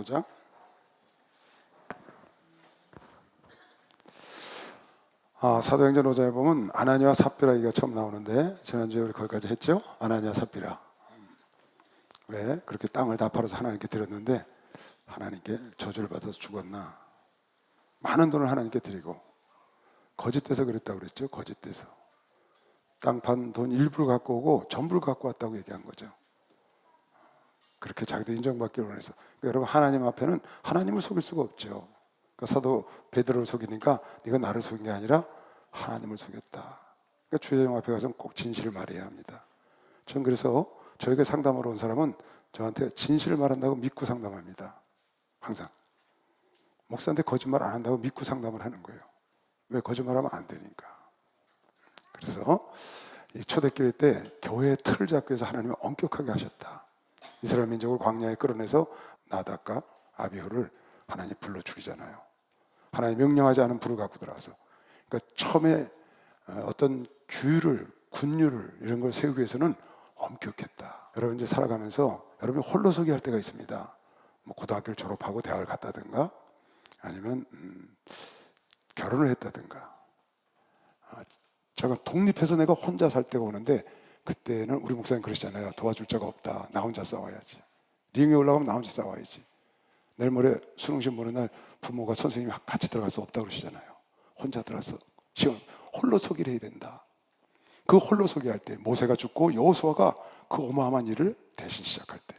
15장. 사도행전 5장에 보면 아나니와 삽비라 얘기가 처음 나오는데, 지난주에 우리 거기까지 했죠. 아나니와 삽비라 왜 그렇게 땅을 다 팔아서 하나님께 드렸는데 하나님께 저주를 받아서 죽었나. 많은 돈을 하나님께 드리고 거짓돼서 그랬다고 그랬죠. 거짓돼서 땅 판 돈 일부를 갖고 오고 전부를 갖고 왔다고 얘기한 거죠. 그렇게 자기도 인정받기를 원해서. 그러니까 여러분, 하나님 앞에는 하나님을 속일 수가 없죠. 그러니까 사도 베드로를 속이니까 네가 나를 속인 게 아니라 하나님을 속였다. 그러니까 주의 영 앞에 가서는 꼭 진실을 말해야 합니다. 전 그래서 저에게 상담하러 온 사람은 저한테 진실을 말한다고 믿고 상담합니다. 항상 목사한테 거짓말 안 한다고 믿고 상담을 하는 거예요. 왜? 거짓말하면 안 되니까. 그래서 이 초대교회 때 교회의 틀을 잡기 위해서 하나님이 엄격하게 하셨다. 이스라엘 민족을 광야에 끌어내서 나답과 아비후를 하나님이 불러 죽이잖아요. 하나님이 명령하지 않은 불을 갖고 들어와서. 그러니까 처음에 어떤 규율을, 군율을 이런 걸 세우기 위해서는 엄격했다. 여러분 이제 살아가면서 여러분이 홀로서기 할 때가 있습니다. 뭐 고등학교를 졸업하고 대학을 갔다든가 아니면 결혼을 했다든가. 제가 독립해서 내가 혼자 살 때가 오는데, 그때는 우리 목사님 그러시잖아요. 도와줄 자가 없다. 나 혼자 싸워야지. 링에 올라가면 나 혼자 싸워야지. 내일 모레 수능시험 보는 날 부모가 선생님이 같이 들어갈 수 없다고 그러시잖아요. 혼자 들어가서 시험 홀로서기를 해야 된다. 그 홀로서기 할 때 모세가 죽고 여호수아가 그 어마어마한 일을 대신 시작할 때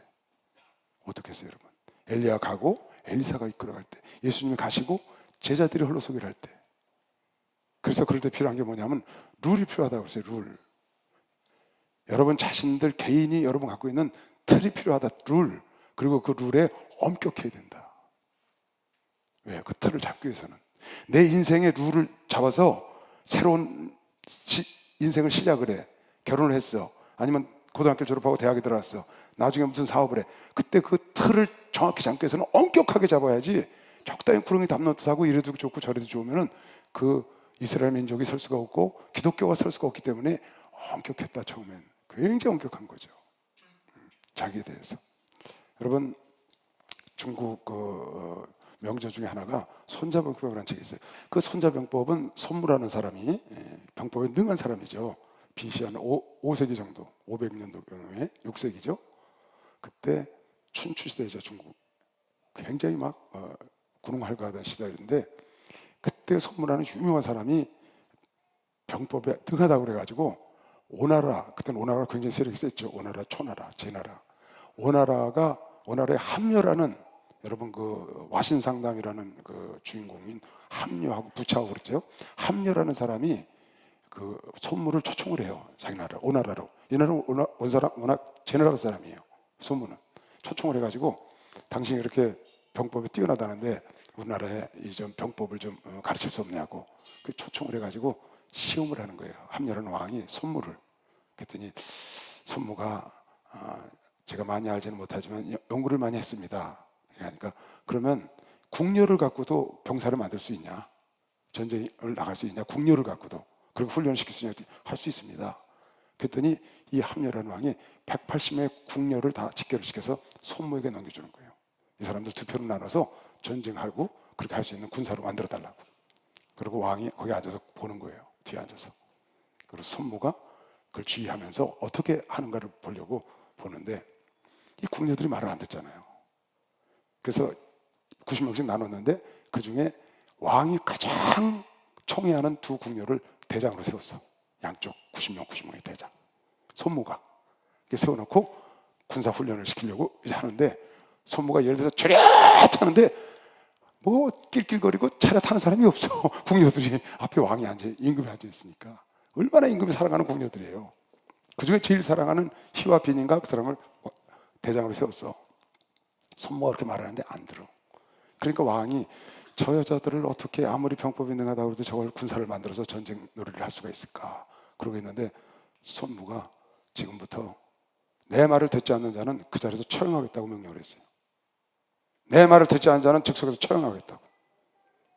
어떻게 했어요, 여러분? 엘리야 가고 엘리사가 이끌어갈 때, 예수님이 가시고 제자들이 홀로서기를 할 때. 그래서 그럴 때 필요한 게 뭐냐면 룰이 필요하다고 그랬어요. 룰. 여러분 자신들 개인이 여러분 갖고 있는 틀이 필요하다. 룰. 그리고 그 룰에 엄격해야 된다. 왜? 그 틀을 잡기 위해서는 내 인생의 룰을 잡아서 새로운 인생을 시작을 해. 결혼을 했어. 아니면 고등학교 졸업하고 대학에 들어갔어. 나중에 무슨 사업을 해. 그때 그 틀을 정확히 잡기 위해서는 엄격하게 잡아야지. 적당히 구렁이 담론도 하고 이래도 좋고 저래도 좋으면은 그 이스라엘 민족이 설 수가 없고 기독교가 설 수가 없기 때문에 엄격했다. 처음엔 굉장히 엄격한 거죠. 자기에 대해서. 여러분, 중국 명저 중에 하나가 손자병법이라는 책이 있어요. 그 손자병법은 손무라는 사람이 병법에 능한 사람이죠. BC 한 5세기 정도, 500년도경에 6세기죠. 그때 춘추시대죠. 중국 굉장히 막 군웅할가하던 시대인데, 그때 손무라는 유명한 사람이 병법에 능하다고 그래가지고 오나라, 그때는 오나라가 굉장히 세력이 셌죠. 오나라, 초나라, 제나라. 오나라의 함녀라는, 여러분 그 와신상담이라는 그 주인공인 함녀하고 부차하고 그랬죠. 함녀라는 사람이 그 손무를 초청을 해요. 자기 나라, 오나라로. 이 나라는 워낙 제나라 사람이에요. 손무는 초청을 해가지고 당신이 이렇게 병법에 뛰어나다는데 우리나라에 이 좀 병법을 좀 가르칠 수 없냐고 그 초청을 해가지고 시험을 하는 거예요. 함녀라는 왕이 손무를. 그랬더니 손무가 제가 많이 알지는 못하지만 연구를 많이 했습니다. 그러니까 그러면 궁녀를 갖고도 병사를 만들 수 있냐? 전쟁을 나갈 수 있냐? 궁녀를 갖고도. 그리고 훈련을 시킬 수 있냐? 할 수 있습니다. 그랬더니 이 함녀라는 왕이 180명의 궁녀를 다 직결을 시켜서 손무에게 넘겨주는 거예요. 이 사람들 두 표로 나눠서 전쟁하고 그렇게 할 수 있는 군사로 만들어 달라고. 그리고 왕이 거기 앉아서 보는 거예요. 뒤에 앉아서. 그리고 손무가 그걸 지휘하면서 어떻게 하는가를 보려고 보는데, 이 궁녀들이 말을 안 듣잖아요. 그래서 90명씩 나눴는데 그 중에 왕이 가장 총애하는 두 궁녀를 대장으로 세웠어. 양쪽 90명의 대장. 손무가. 이렇게 세워놓고 군사훈련을 시키려고 이제 하는데, 손무가 예를 들어서 차렷 하는데 뭐 낄낄거리고 차렷 하는 사람이 없어. 궁녀들이 앞에 왕이 임금이 앉아 있으니까. 얼마나 임금이 사랑하는 궁녀들이에요. 그 중에 제일 사랑하는 희와 빈인가 그 사람을 대장으로 세웠어. 손무가 그렇게 말하는데 안 들어. 그러니까 왕이 저 여자들을 어떻게 아무리 병법이 능하다고 해도 저걸 군사를 만들어서 전쟁 놀이를 할 수가 있을까 그러고 있는데, 손무가 지금부터 내 말을 듣지 않는 자는 그 자리에서 처형하겠다고 명령을 했어요. 내 말을 듣지 않는 자는 즉석에서 처형하겠다고.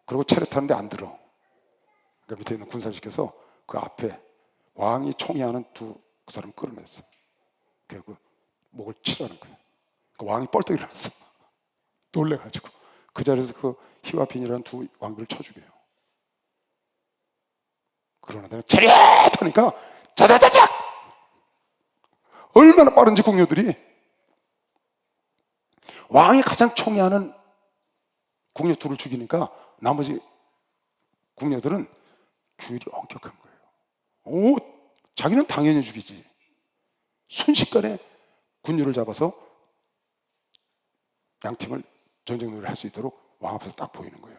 그리고 차렷하는데 안 들어. 그러니까 밑에 있는 군사를 시켜서 그 앞에 왕이 총애하는 그 사람을 끌어냈어. 그리고 목을 치라는 거예요. 그 왕이 뻘떡 일어났어. 놀래가지고 그 자리에서 그 희와 빈이라는 두 왕비를 쳐 죽여요. 그러는 다음에 차렷 하니까 자자자작! 얼마나 빠른지 궁녀들이. 왕이 가장 총애하는 궁녀 둘을 죽이니까 나머지 궁녀들은 규율이 엄격한 거예요. 오, 자기는 당연히 죽이지. 순식간에 군주를 잡아서 양팀을 전쟁 놀이를 할 수 있도록 왕 앞에서 딱 보이는 거예요.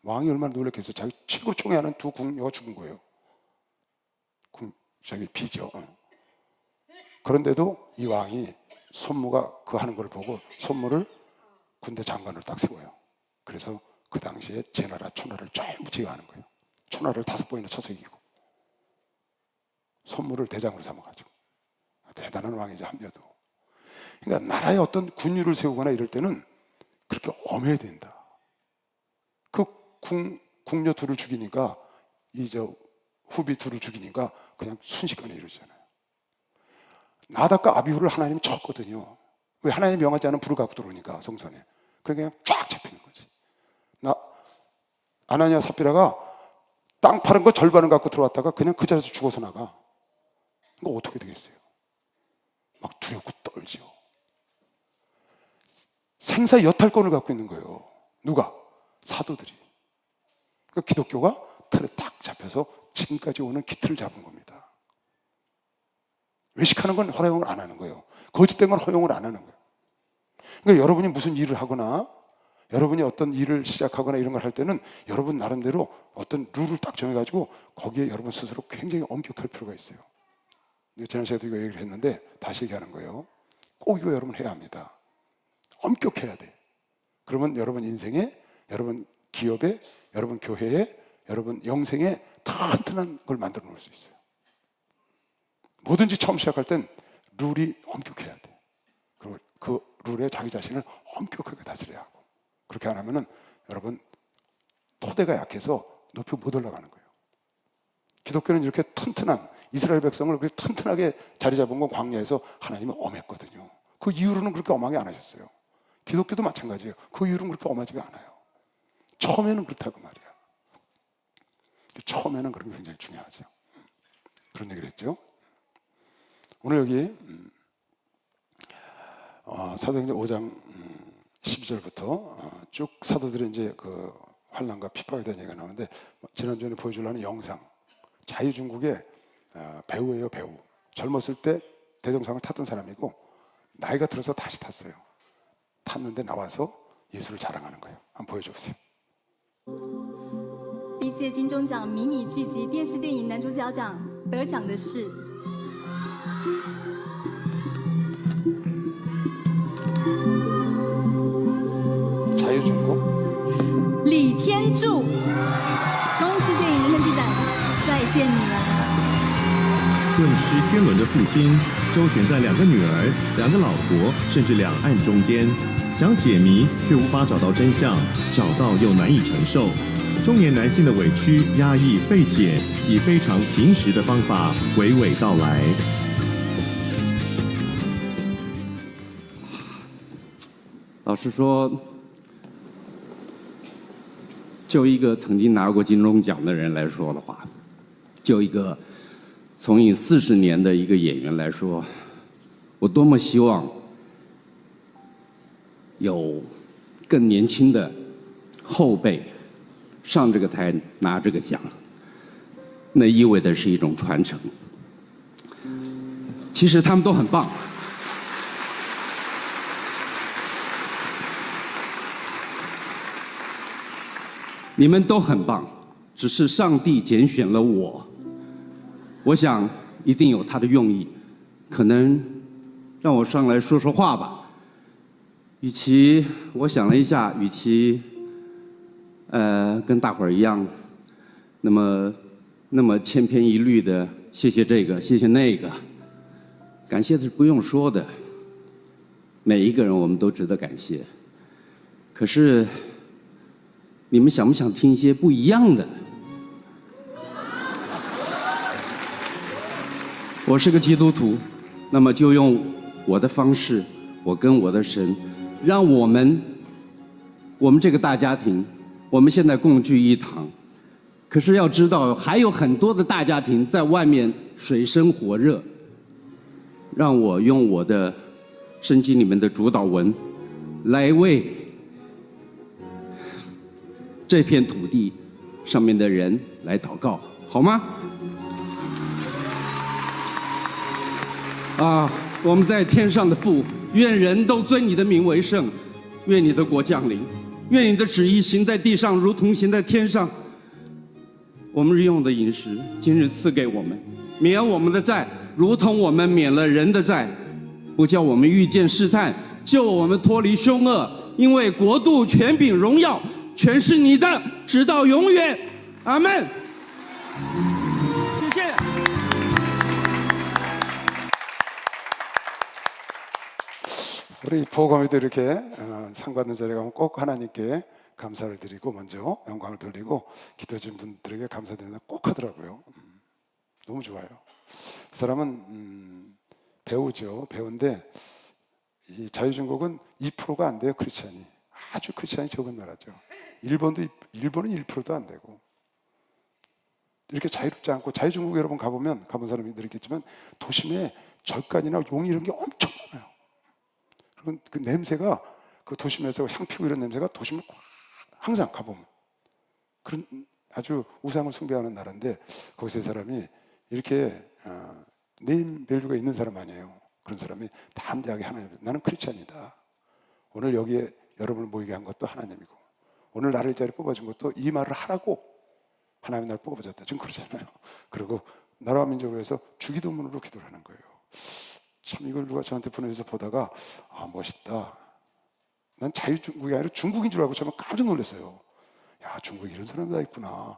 왕이 얼마나 놀랐겠어요. 자기 최고로 총애하는 두 궁녀가 죽은 거예요. 자기 비죠. 그런데도 이 왕이 손무가 그 하는 걸 보고 손무를 군대 장관으로 딱 세워요. 그래서 그 당시에 제나라, 초나를 전부 제어하는 거예요. 초나를 5번이나 쳐서 이기고 손무를 대장으로 삼아가지고. 대단한 왕이죠, 함려도. 그러니까 나라에 어떤 군주를 세우거나 이럴 때는 그렇게 엄해야 된다. 그 궁녀 둘을 죽이니까 후비 둘을 죽이니까 그냥 순식간에 이루어지잖아요. 나답과 아비후를 하나님이 쳤거든요. 왜? 하나님이 명하지 않은 불을 갖고 들어오니까 성전에. 그냥 쫙 잡히는 거지. 아나니아 삽비라가 땅 파는 거 절반을 갖고 들어왔다가 그냥 그 자리에서 죽어서 나가. 이거 어떻게 되겠어요? 막 두렵고 떨지요. 생사 여탈권을 갖고 있는 거예요. 누가? 사도들이. 그러니까 기독교가 틀에 딱 잡혀서 지금까지 오는 기틀을 잡은 겁니다. 외식하는 건 허용을 안 하는 거예요. 거짓된 건 허용을 안 하는 거예요. 그러니까 여러분이 무슨 일을 하거나 여러분이 어떤 일을 시작하거나 이런 걸 할 때는 여러분 나름대로 어떤 룰을 딱 정해가지고 거기에 여러분 스스로 굉장히 엄격할 필요가 있어요. 지난 시간에도 이거 얘기를 했는데 다시 얘기하는 거예요. 꼭 이거 여러분 해야 합니다. 엄격해야 돼. 그러면 여러분 인생에, 여러분 기업에, 여러분 교회에, 여러분 영생에 튼튼한 걸 만들어 놓을 수 있어요. 뭐든지 처음 시작할 땐 룰이 엄격해야 돼. 그리고 그 룰에 자기 자신을 엄격하게 다스려야 하고. 그렇게 안 하면은 여러분 토대가 약해서 높이 못 올라가는 거예요. 기독교는 이렇게 튼튼한 이스라엘 백성을 그렇게 튼튼하게 자리 잡은 건 광야에서 하나님은 엄했거든요. 그 이후로는 그렇게 엄하게 안 하셨어요. 기독교도 마찬가지예요. 그 이후로는 그렇게 엄하지가 않아요. 처음에는 그렇다고 말이야. 처음에는 그런 게 굉장히 중요하죠. 그런 얘기를 했죠. 오늘 여기 사도행전 5장 12절부터 쭉 사도들의 이제 그 환난과 핍박에 대한 얘기가 나오는데 지난주에 보여주려는 영상, 자유중국의 배우예요, 배우. 젊었을 때 대종상을 탔던 사람이고 나이가 들어서 다시 탔어요. 탔는데 나와서 예수를 자랑하는 거예요. 한번 보여줘보세요. 第一届金钟奖迷你剧集电视电影男主角奖得奖的是 자유중국 李天柱。恭喜电影人生剧展，再见你们！ 顿失天伦的父亲，周旋在2个女儿、2个老婆，甚至2岸中间，想解谜却无法找到真相，找到又难以承受。中年男性的委屈、压抑、费解，以非常平实的方法娓娓道来。老实说，就一个曾经拿过金钟奖的人来说的话，就一个从影40年的一个演员来说，我多么希望有更年轻的后辈上这个台拿这个奖，那意味的是一种传承。其实他们都很棒。你们都很棒，只是上帝拣选了我。我想一定有他的用意，可能让我上来说说话吧。与其我想了一下，与其跟大伙儿一样，那么千篇一律的谢谢这个谢谢那个，感谢是不用说的，每一个人我们都值得感谢。可是。你们想不想听一些不一样的？我是个基督徒，那么就用我的方式，我跟我的神，让我们我们这个大家庭，我们现在共聚一堂，可是要知道，还有很多的大家庭在外面水深火热。让我用我的圣经里面的主祷文，来为这片土地上面的人来祷告，好吗？我们在天上的父，愿人都尊你的名为圣，愿你的国降临，愿你的旨意行在地上，如同行在天上。我们日用的饮食，今日赐给我们，免我们的债，如同我们免了人的债，不叫我们遇见试探，救我们脱离凶恶。因为国度、权柄、荣耀，全是你的，直到永远。阿门。谢谢。 우리 보검이도 이렇게 상 받는 자리에 가면 꼭 하나님께 감사를 드리고 먼저 영광을 돌리고 기도해 준 분들에게 감사드린다 꼭 하더라고요. 너무 좋아요. 그 사람은 배우죠. 배우인데 이 자유중국은 2%가 안 돼요. 크리스찬이. 아주 크리스찬이 적은 나라죠. 일본은 1%도 안 되고 이렇게 자유롭지 않고 자유중국 여러분 가보면 가본 사람들이 있겠지만 도심에 절간이나 용이 이런 게 엄청 많아요. 그 냄새가 그 도심에서 향 피고 이런 냄새가 도심을 항상 가보면 그런 아주 우상을 숭배하는 나라인데 거기서 사람이 이렇게 네임 밸류가 있는 사람 아니에요. 그런 사람이 담대하게 하나님, 나는 크리스찬이다. 오늘 여기에 여러분을 모이게 한 것도 하나님이고 오늘 나를 이 자리에 뽑아준 것도 이 말을 하라고 하나님이 나를 뽑아줬다. 지금 그러잖아요. 그리고 나라와 민족을 위해서 주기도문으로 기도를 하는 거예요. 참 이걸 누가 저한테 보내줘서 보다가 멋있다. 난 자유중국이 아니라 중국인 줄 알고 정말 깜짝 놀랐어요. 야, 중국에 이런 사람이 다 있구나.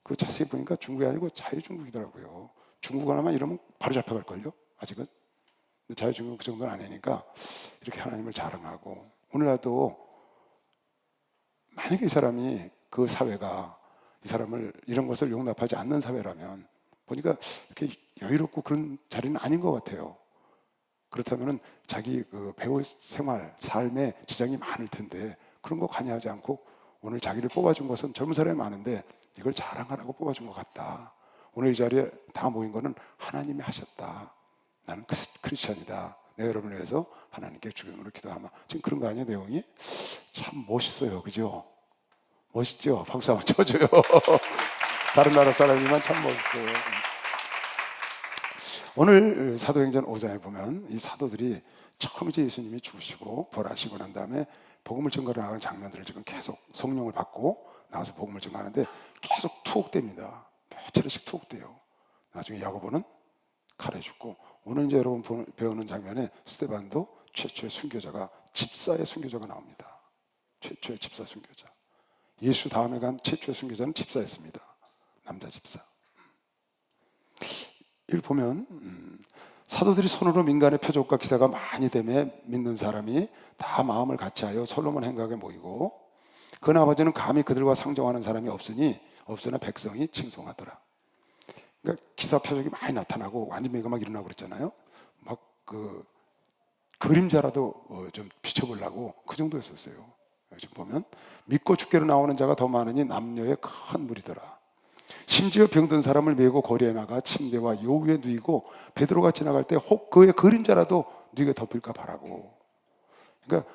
그 자세히 보니까 중국이 아니고 자유중국이더라고요. 중국 하나만 이러면 바로 잡혀갈걸요? 아직은. 근데 자유중국 그 정도는 아니니까 이렇게 하나님을 자랑하고 오늘날도 만약에 이 사람이 그 사회가 이 사람을 이런 것을 용납하지 않는 사회라면 보니까 이렇게 여유롭고 그런 자리는 아닌 것 같아요. 그렇다면 자기 그 배우 생활, 삶에 지장이 많을 텐데 그런 거 관여하지 않고 오늘 자기를 뽑아준 것은 젊은 사람이 많은데 이걸 자랑하라고 뽑아준 것 같다. 오늘 이 자리에 다 모인 거는 하나님이 하셨다. 나는 크리스찬이다. 내가 여러분을 위해서 하나님께 주님으로 기도하마. 지금 그런 거 아니에요, 내용이? 참 멋있어요, 그죠? 멋있죠? 박수 한번 쳐줘요. 다른 나라 사람이지만 참 멋있어요. 오늘 사도행전 5장에 보면 이 사도들이 처음 이제 예수님이 죽으시고 부활하시고 난 다음에 복음을 전가로 나가는 장면들을 지금 계속 성령을 받고 나와서 복음을 전가하는데 계속 투옥됩니다. 며칠씩 투옥돼요. 나중에 야고보는 칼에 죽고 오늘 이제 여러분 배우는 장면에 스데반도 최초의 순교자가 집사의 순교자가 나옵니다. 최초의 집사 순교자. 예수 다음에 간 최초의 순교자는 집사였습니다. 남자 집사. 이걸 보면 사도들이 손으로 민간의 표적과 기사가 많이 되매 믿는 사람이 다 마음을 같이하여 솔로몬 행각에 모이고 그 아버지는 감히 그들과 상종하는 사람이 없으나 백성이 칭송하더라. 그러니까 기사 표적이 많이 나타나고 완전미가 막 일어나고 그랬잖아요. 막 그 그림자라도 좀 비춰보려고 그 정도였었어요. 지금 보면 믿고 죽게로 나오는 자가 더 많으니 남녀의 큰 무리더라. 심지어 병든 사람을 메고 거리에 나가 침대와 요 위에 누이고 베드로가 지나갈 때 혹 그의 그림자라도 누이게 덮일까 바라고. 그러니까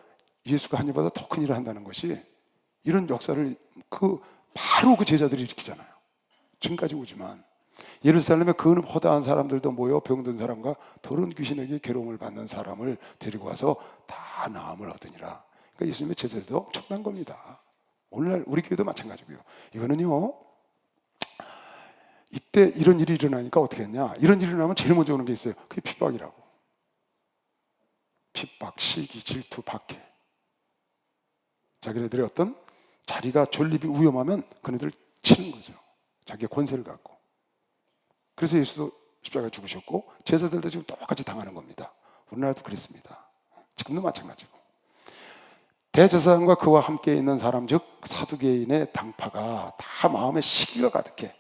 예수가 한 일보다 더 큰 일을 한다는 것이 이런 역사를 바로 그 제자들이 일으키잖아요. 지금까지 오지만 예루살렘에 그 허다한 사람들도 모여 병든 사람과 더러운 귀신에게 괴로움을 받는 사람을 데리고 와서 다 나음을 얻으니라. 그러니까 예수님의 제자들도 엄청난 겁니다. 오늘날 우리 교회도 마찬가지고요. 이거는요, 이때 이런 일이 일어나니까 어떻게 했냐? 이런 일이 일어나면 제일 먼저 오는 게 있어요. 그게 핍박이라고. 핍박, 시기, 질투, 박해. 자기네들의 어떤 자리가 존립이 위험하면 그네들을 치는 거죠. 자기의 권세를 갖고. 그래서 예수도 십자가에 죽으셨고 제자들도 지금 똑같이 당하는 겁니다. 우리나라도 그랬습니다. 지금도 마찬가지고. 대제사장과 그와 함께 있는 사람 즉 사두개인의 당파가 다 마음에 시기가 가득해.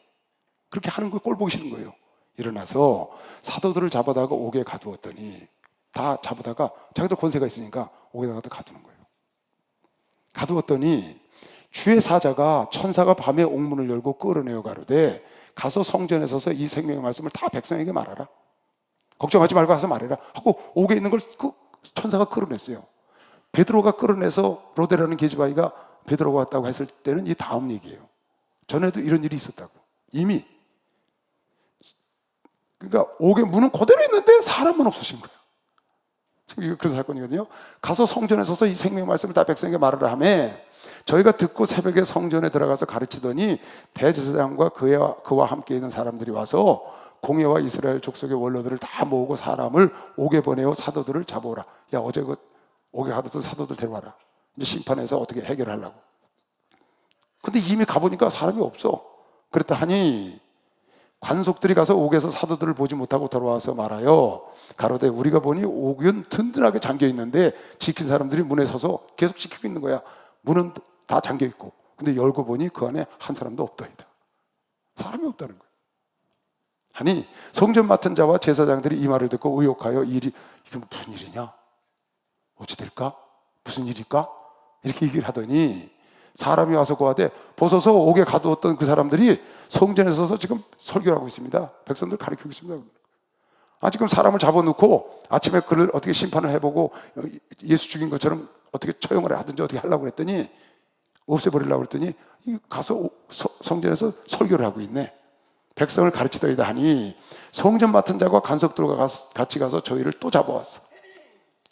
그렇게 하는 거 꼴 보기 싫은 거예요. 일어나서 사도들을 잡아다가 옥에 가두었더니 다 잡아다가 자기도 권세가 있으니까 옥에다가 가두는 거예요. 가두었더니 주의 사자가 천사가 밤에 옥문을 열고 끌어내어 가로되 가서 성전에 서서 이 생명의 말씀을 다 백성에게 말하라. 걱정하지 말고 가서 말해라 하고 옥에 있는 걸 천사가 끌어냈어요. 베드로가 끌어내서 로데라는 계집아이가 베드로가 왔다고 했을 때는 이 다음 얘기예요. 전에도 이런 일이 있었다고. 이미. 그러니까 옥의 문은 그대로 있는데 사람은 없으신 거예요. 지금 이거 그런 사건이거든요. 가서 성전에 서서 이 생명의 말씀을 다 백성에게 말하라 하며 저희가 듣고 새벽에 성전에 들어가서 가르치더니 대제사장과 그와 함께 있는 사람들이 와서 공회와 이스라엘 족속의 원로들을 다 모으고 사람을 옥에 보내어 사도들을 잡아오라. 야, 어제 그 옥에 가뒀던 사도들 데려와라. 이제 심판해서 어떻게 해결하려고. 근데 이미 가보니까 사람이 없어. 그랬다 하니 관속들이 가서 옥에서 사도들을 보지 못하고 돌아와서 말하여 가로되 우리가 보니 옥은 든든하게 잠겨 있는데 지킨 사람들이 문에 서서 계속 지키고 있는 거야. 문은 다 잠겨 있고 근데 열고 보니 그 안에 한 사람도 없더이다. 사람이 없다는 거야. 하니 성전 맡은 자와 제사장들이 이 말을 듣고 의혹하여 이게 무슨 일이냐? 어찌 될까? 무슨 일일까? 이렇게 얘기를 하더니 사람이 와서 고하되 보소서 옥에 가두었던 그 사람들이 성전에 서서 지금 설교를 하고 있습니다. 백성들 가르치고 있습니다. 지금 사람을 잡아놓고 아침에 그를 어떻게 심판을 해보고 예수 죽인 것처럼 어떻게 처형을 하든지 어떻게 하려고 그랬더니 없애버리려고 그랬더니 가서 성전에서 설교를 하고 있네. 백성을 가르치더이다 하니 성전 맡은 자가 간석들과 같이 가서 저희를 또 잡아왔어.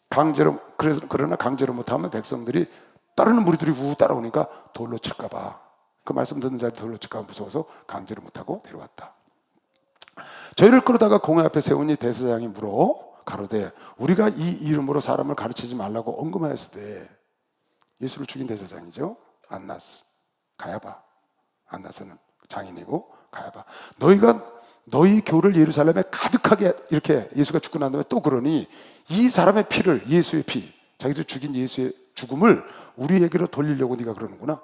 강제로. 그러나 강제로 못하면 백성들이 따르는 무리들이 우 따라오니까 돌로 칠까봐, 그 말씀 듣는 자들이 돌로 칠까봐 무서워서 강제로 못하고 데려왔다. 저희를 끌어다가 공회 앞에 세우니 대제사장이 물어 가로되 우리가 이 이름으로 사람을 가르치지 말라고 언금하였을 때, 예수를 죽인 대제사장이죠. 안나스, 가야바. 안나스는 장인이고 가야바. 너희가 너희 교를 예루살렘에 가득하게, 이렇게 예수가 죽고 난 다음에 또 그러니 이 사람의 피를, 예수의 피, 자기들 죽인 예수의 죽음을 우리에게로 돌리려고 네가 그러는구나.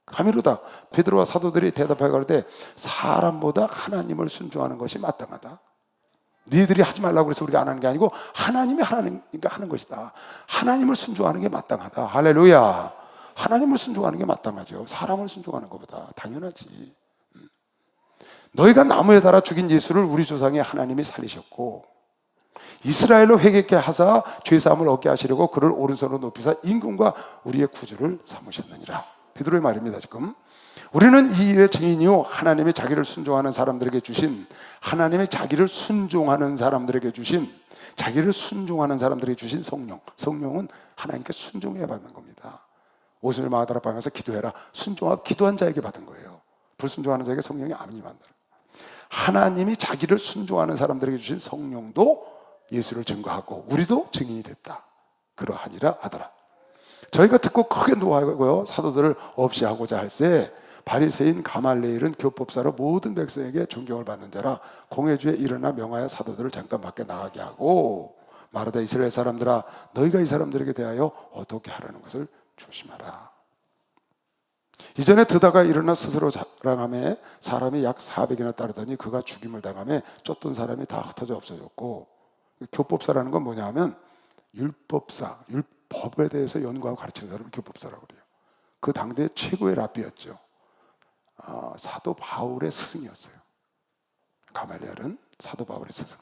가미로다. 베드로와 사도들이 대답하여 가로되 사람보다 하나님을 순종하는 것이 마땅하다. 너희들이 하지 말라고 해서 우리가 안 하는 게 아니고 하나님이 하나님이니까 하는 것이다. 하나님을 순종하는 게 마땅하다. 할렐루야. 하나님을 순종하는 게 마땅하죠. 사람을 순종하는 것보다. 당연하지. 너희가 나무에 달아 죽인 예수를 우리 조상의 하나님이 살리셨고 이스라엘로 회개케 하사 죄사함을 얻게 하시려고 그를 오른손으로 높이사 임금과 우리의 구주를 삼으셨느니라. 베드로의 말입니다. 지금 우리는 이 일의 증인이요 하나님이 자기를 순종하는 사람들에게 주신, 하나님이 자기를 순종하는 사람들에게 주신, 자기를 순종하는 사람들에게 주신 성령. 성령은 하나님께 순종해야 받는 겁니다. 오순절 마가다락방에 가서 기도해라. 순종하고 기도한 자에게 받은 거예요. 불순종하는 자에게 성령이 안 임한다. 하나님이 자기를 순종하는 사람들에게 주신 성령도 예수를 증거하고 우리도 증인이 됐다. 그러하니라 하더라. 저희가 듣고 크게 노하고요 사도들을 없이 하고자 할세 바리새인 가말레일은 교법사로 모든 백성에게 존경을 받는 자라 공회주에 일어나 명하여 사도들을 잠깐 밖에 나가게 하고 말하다 이스라엘 사람들아 너희가 이 사람들에게 대하여 어떻게 하라는 것을 조심하라. 이전에 드다가 일어나 스스로 자랑하며 사람이 약 400이나 따르더니 그가 죽임을 당하며 쫓던 사람이 다 흩어져 없어졌고, 교법사라는 건 뭐냐 하면 율법사, 율법에 대해서 연구하고 가르치는 사람을 교법사라고 그래요. 그 당대 최고의 랍비였죠. 사도 바울의 스승이었어요. 가말리엘은 사도 바울의 스승.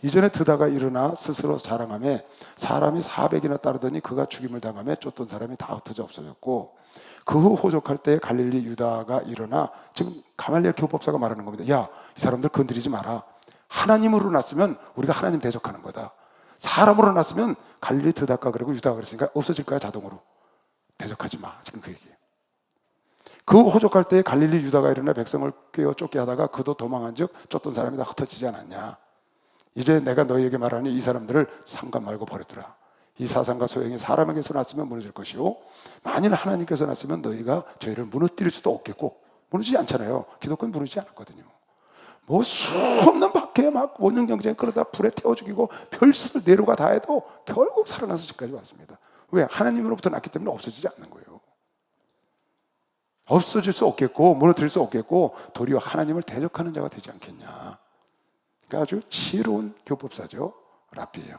이전에 드다가 일어나 스스로 자랑하며 사람이 400이나 따르더니 그가 죽임을 당하며 쫓던 사람이 다 흩어져 없어졌고, 그 후 호족할 때 갈릴리 유다가 일어나, 지금 가말리엘 교법사가 말하는 겁니다. 야, 이 사람들 건드리지 마라. 하나님으로 났으면 우리가 하나님 대적하는 거다. 사람으로 났으면 갈릴리 드다가 그러고 유다가 그랬으니까 없어질 거야 자동으로. 대적하지 마. 지금 그 얘기예요. 그 호족할 때 갈릴리 유다가 일어나 백성을 꿰어 쫓게 하다가 그도 도망한 즉 쫓던 사람이 다 흩어지지 않았냐. 이제 내가 너희에게 말하니 이 사람들을 상관 말고 버려두라. 이 사상과 소행이 사람에게서 났으면 무너질 것이요 만일 하나님께서 났으면 너희가 저희를 무너뜨릴 수도 없겠고, 무너지지 않잖아요. 기독교는 무너지지 않았거든요. 뭐 수없는 밖에 막 원정 경쟁 그러다 불에 태워 죽이고 별짓을 내려가 다 해도 결국 살아나서 지금까지 왔습니다. 왜? 하나님으로부터 났기 때문에 없어지지 않는 거예요. 없어질 수 없겠고 무너뜨릴 수 없겠고 도리어 하나님을 대적하는 자가 되지 않겠냐. 그러니까 아주 지혜로운 교법사죠. 랍비예요.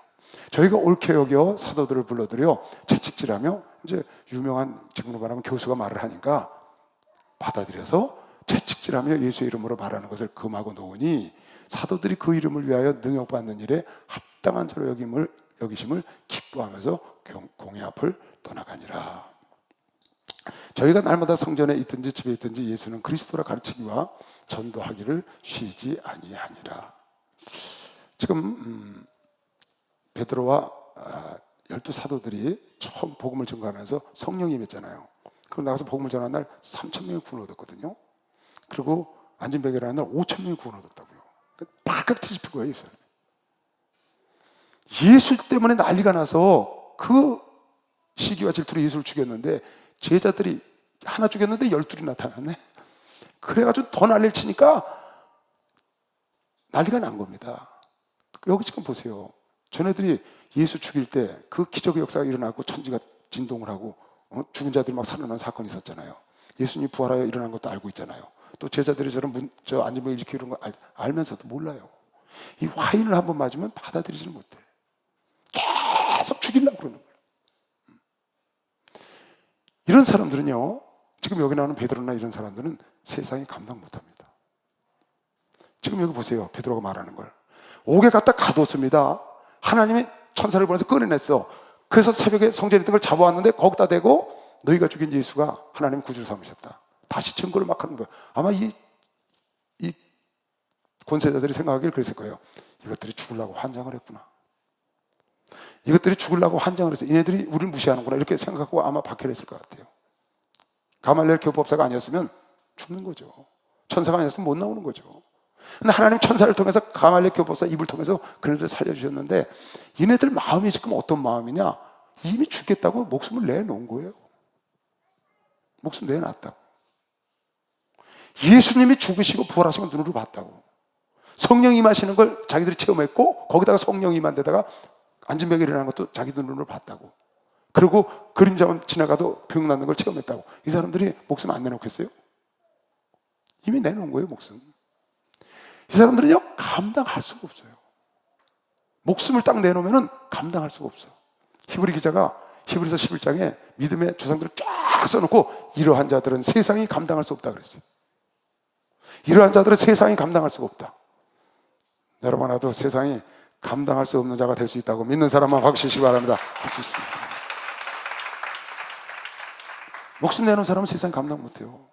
저희가 옳게 여겨 사도들을 불러들여 채찍질하며 이제 유명한 지금으로 말하면 교수가 말을 하니까 받아들여서 채찍질하며 예수의 이름으로 말하는 것을 금하고 놓으니 사도들이 그 이름을 위하여 능력받는 일에 합당한 자로 여기심을 기뻐하면서 공의 앞을 떠나가니라. 저희가 날마다 성전에 있든지 집에 있든지 예수는 그리스도라 가르치기와 전도하기를 쉬지 아니하니라. 지금 베드로와 12 사도들이 처음 복음을 전가하면서 성령이 임했잖아요. 그럼 나가서 복음을 전한 날 3,000명이 구원 얻었거든요. 그리고 안진뱅이라는 날 5,000명이 구원 얻었다고요. 발칵 뒤집힌 거예요. 예수 때문에 난리가 나서 그 시기와 질투로 예수를 죽였는데 제자들이 하나 죽였는데 12이 나타났네. 그래가지고 더 난리를 치니까 난리가 난 겁니다. 여기 지금 보세요. 전애들이 예수 죽일 때 그 기적의 역사가 일어나고 천지가 진동을 하고 죽은 자들이 막 살아나는 사건이 있었잖아요. 예수님이 부활하여 일어난 것도 알고 있잖아요. 또 제자들이 저 안진뱅이 일으키고 이런 거 알면서도 몰라요. 이 화인을 한번 맞으면 받아들이지를 못해. 계속 죽이려고 그러는 거예요. 이런 사람들은요, 지금 여기 나오는 베드로나 이런 사람들은 세상이 감당 못합니다. 지금 여기 보세요. 베드로가 말하는 걸. 옥에 갖다 가뒀습니다. 하나님이 천사를 보내서 꺼내냈어. 그래서 새벽에 성전에 있던 걸 잡아왔는데 거기다 대고 너희가 죽인 예수가 하나님 구주로 삼으셨다. 다시 증거를 막 하는 거예요. 아마 이 권세자들이 생각하길 그랬을 거예요. 이것들이 죽으려고 환장을 했구나. 이것들이 죽으려고 환장을 했어. 얘네들이 우리를 무시하는구나. 이렇게 생각하고 아마 박해를 했을 것 같아요. 가말리엘 교법사가 아니었으면 죽는 거죠. 천사가 아니었으면 못 나오는 거죠. 근데 하나님 천사를 통해서 가말리엘 교법사 입을 통해서 그네들 살려주셨는데 얘네들 마음이 지금 어떤 마음이냐? 이미 죽겠다고 목숨을 내놓은 거예요. 목숨 내놨다고. 예수님이 죽으시고 부활하신 걸 눈으로 봤다고. 성령 임하시는 걸 자기들이 체험했고 거기다가 성령 임한 데다가 안진뱅이 일어나는 것도 자기 눈으로 봤다고. 그리고 그림자만 지나가도 병 낫는 걸 체험했다고. 이 사람들이 목숨 안 내놓겠어요? 이미 내놓은 거예요, 목숨. 이 사람들은요, 감당할 수가 없어요. 목숨을 딱 내놓으면 감당할 수가 없어. 히브리 기자가 히브리서 11장에 믿음의 조상들을 쫙 써놓고 이러한 자들은 세상이 감당할 수 없다 그랬어요. 이러한 자들은 세상이 감당할 수가 없다. 여러분, 나도 세상이 감당할 수 없는 자가 될 수 있다고 믿는 사람만 박수시기 바랍니다. 할 수 있습니다. 목숨 내놓은 사람은 세상이 감당 못해요.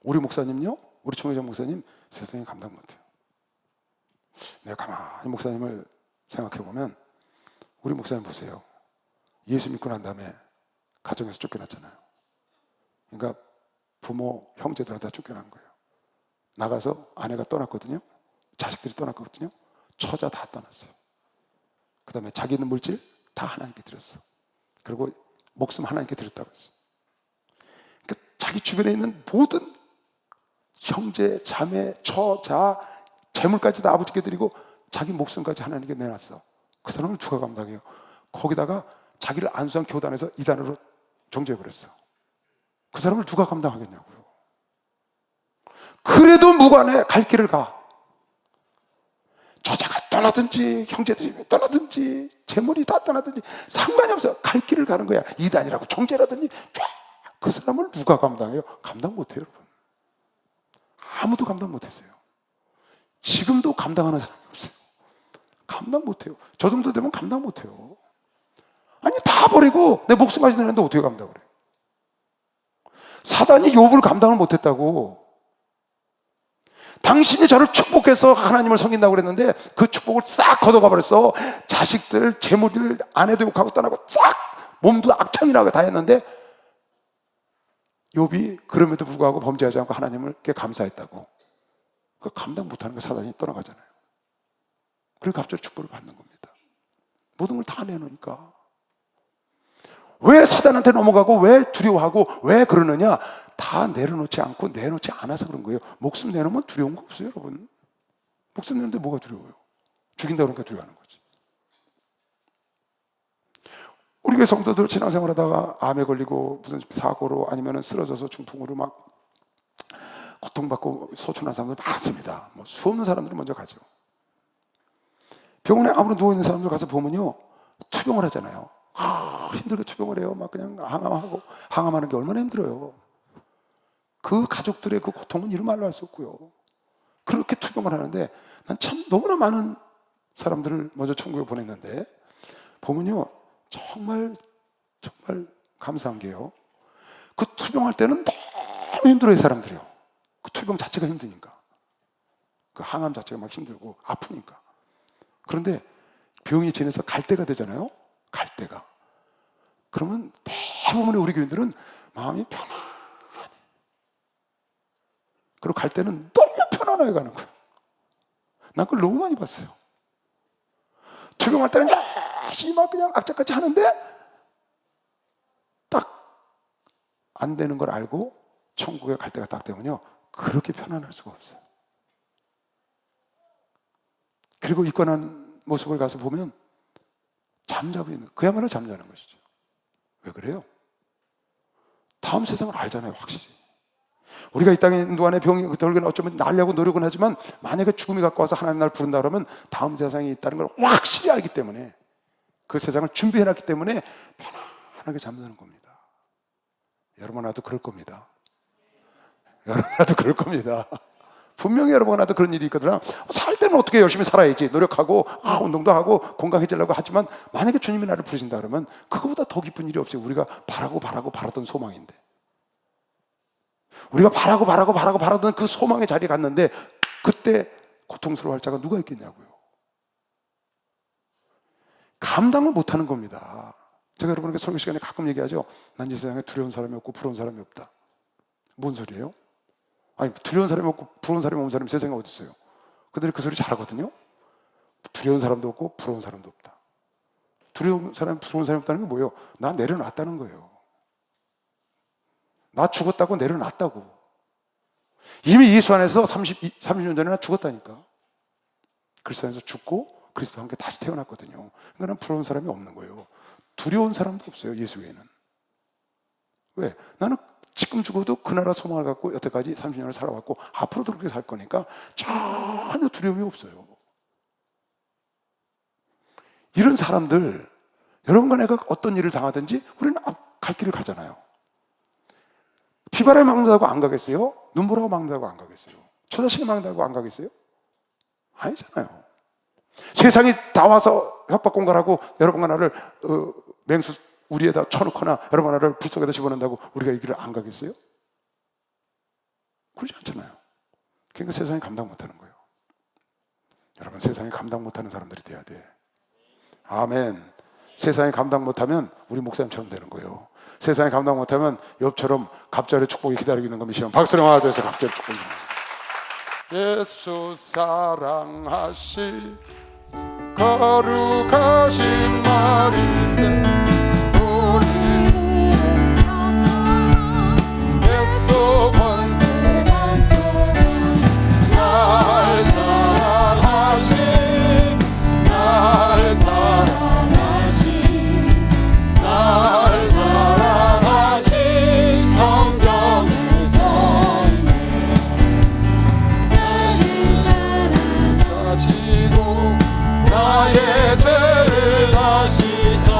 우리 목사님요? 우리 총회장 목사님 세상이 감당 못해요. 내가 가만히 목사님을 생각해보면 우리 목사님 보세요. 예수 믿고 난 다음에 가정에서 쫓겨났잖아요. 그러니까 부모, 형제들한테 쫓겨난 거예요. 나가서 아내가 떠났거든요. 자식들이 떠났거든요. 처자 다 떠났어요. 그 다음에 자기 있는 물질 다 하나님께 드렸어. 그리고 목숨 하나님께 드렸다고 했어. 그러니까 자기 주변에 있는 모든 형제, 자매, 처자, 재물까지 다 아버지께 드리고 자기 목숨까지 하나님께 내놨어. 그 사람을 누가 감당해요? 거기다가 자기를 안수한 교단에서 이단으로 정죄해버렸어. 그 사람을 누가 감당하겠냐고요. 그래도 무관해. 갈 길을 가. 저자가 떠나든지 형제들이 떠나든지 재물이 다 떠나든지 상관이 없어요. 갈 길을 가는 거야. 이단이라고 정죄라든지 쫙. 그 사람을 누가 감당해요? 감당 못해요, 여러분. 아무도 감당 못했어요. 지금도 감당하는 사람이 없어요. 감당 못해요. 저 정도 되면 감당 못해요. 아니, 다 버리고 내 목숨까지 내는데 어떻게 감당을 해요? 사단이 욥을 감당을 못했다고. 당신이 저를 축복해서 하나님을 섬긴다고 그랬는데 그 축복을 싹 걷어가 버렸어. 자식들, 재물들, 아내도 욕하고 떠나고 싹 몸도 악창이라고 다 했는데 욥이 그럼에도 불구하고 범죄하지 않고 하나님께 감사했다고. 그 감당 못하는 게 사단이 떠나가잖아요. 그리고 갑자기 축복을 받는 겁니다. 모든 걸 다 내놓으니까. 왜 사단한테 넘어가고 왜 두려워하고 왜 그러느냐? 다 내려놓지 않고 내놓지 않아서 그런 거예요. 목숨 내놓으면 두려운 거 없어요, 여러분. 목숨 내놓는데 뭐가 두려워요? 죽인다 그러니까 두려워하는 거지. 우리 교회 성도들 신앙생활하다가 암에 걸리고 무슨 사고로 아니면 쓰러져서 중풍으로 막 고통받고 소천한 사람들 많습니다. 뭐 수없는 사람들이 먼저 가죠. 병원에 아무런 누워있는 사람들 가서 보면요, 투병을 하잖아요. 힘들게 투병을 해요. 막 그냥 항암하는 게 얼마나 힘들어요. 그 가족들의 그 고통은 이루 말로 할 수 없고요. 그렇게 투병을 하는데 난 참 너무나 많은 사람들을 먼저 천국에 보냈는데 보면요, 정말 감사한 게요, 그 투병할 때는 너무 힘들어요. 사람들이요. 그 투병 자체가 힘드니까, 그 항암 자체가 막 힘들고 아프니까. 그런데 병이 지내서 갈 때가 되잖아요. 갈 때가. 그러면 대부분의 우리 교인들은 마음이 편안해. 그리고 갈 때는 너무 편안하게 가는 거예요. 난 그걸 너무 많이 봤어요. 투병할 때는 열심히 막 그냥 악착같이 하는데 딱 안 되는 걸 알고 천국에 갈 때가 딱 되면요, 그렇게 편안할 수가 없어요. 그리고 입건한 모습을 가서 보면 잠자고 있는, 그야말로 잠자는 것이죠. 왜 그래요? 다음 세상을 알잖아요, 확실히. 우리가 이 땅에 있는 동안에 병이 덜건 어쩌면 나으려고 노력은 하지만 만약에 죽음이 갖고 와서 하나님 날 부른다 그러면 다음 세상이 있다는 걸 확실히 알기 때문에, 그 세상을 준비해놨기 때문에 편안하게 잠드는 겁니다. 여러분 나도 그럴 겁니다. 여러분 나도 그럴 겁니다. 분명히 여러분 나도 그런 일이 있거든. 살 때는 어떻게 열심히 살아야지 노력하고 운동도 하고 건강해지려고 하지만 만약에 주님이 나를 부르신다 그러면 그거보다 더 기쁜 일이 없어요. 우리가 바라던 소망인데, 우리가 바라던 그 소망의 자리에 갔는데 그때 고통스러워할 자가 누가 있겠냐고요. 감당을 못하는 겁니다. 제가 여러분에게 설교 시간에 가끔 얘기하죠. 난 이 세상에 두려운 사람이 없고 부러운 사람이 없다. 뭔 소리예요? 아니, 두려운 사람이 없고 부러운 사람이 없는 사람이 세상에 어디 있어요? 그들이 그 소리 잘하거든요. 두려운 사람도 없고 부러운 사람도 없다. 두려운 사람, 부러운 사람이 없다는 게 뭐예요? 나 내려놨다는 거예요. 나 죽었다고 내려놨다고. 이미 예수 안에서 30년 전에 나 죽었다니까. 그리스도 안에서 죽고 그리스도와 함께 다시 태어났거든요. 그러니까 부러운 사람이 없는 거예요. 두려운 사람도 없어요, 예수 외에는. 왜? 나는 지금 죽어도 그 나라 소망을 갖고 여태까지 30년을 살아왔고 앞으로도 그렇게 살 거니까 전혀 두려움이 없어요. 이런 사람들, 여러분과 내가 어떤 일을 당하든지 우리는 갈 길을 가잖아요. 비바람이 막는다고 안 가겠어요? 눈보라가 막는다고 안 가겠어요? 초자식이 막는다고 안 가겠어요? 아니잖아요. 세상이 다 와서 협박 공갈하고 여러분과 나를 맹수 우리에다 쳐놓거나 여러분과 나를 불 속에다 집어넣는다고 우리가 이 길을 안 가겠어요? 그러지 않잖아요. 그러니까 세상이 감당 못하는 거예요. 여러분, 세상이 감당 못하는 사람들이 돼야 돼. 아멘. 세상이 감당 못하면 우리 목사님처럼 되는 거예요. 세상이 감당 못하면 욥처럼 갑절의 축복이 기다리고 있는 겁니다. 박수를 하나 돼서 갑절의 축복이. 예수 사랑하시 거룩하신 말일세 우리는 악하나 예수 권세한 날 사랑하시 날 사랑하시 날 사랑하시 성경에서 사랑하시고 나의 죄를 다시서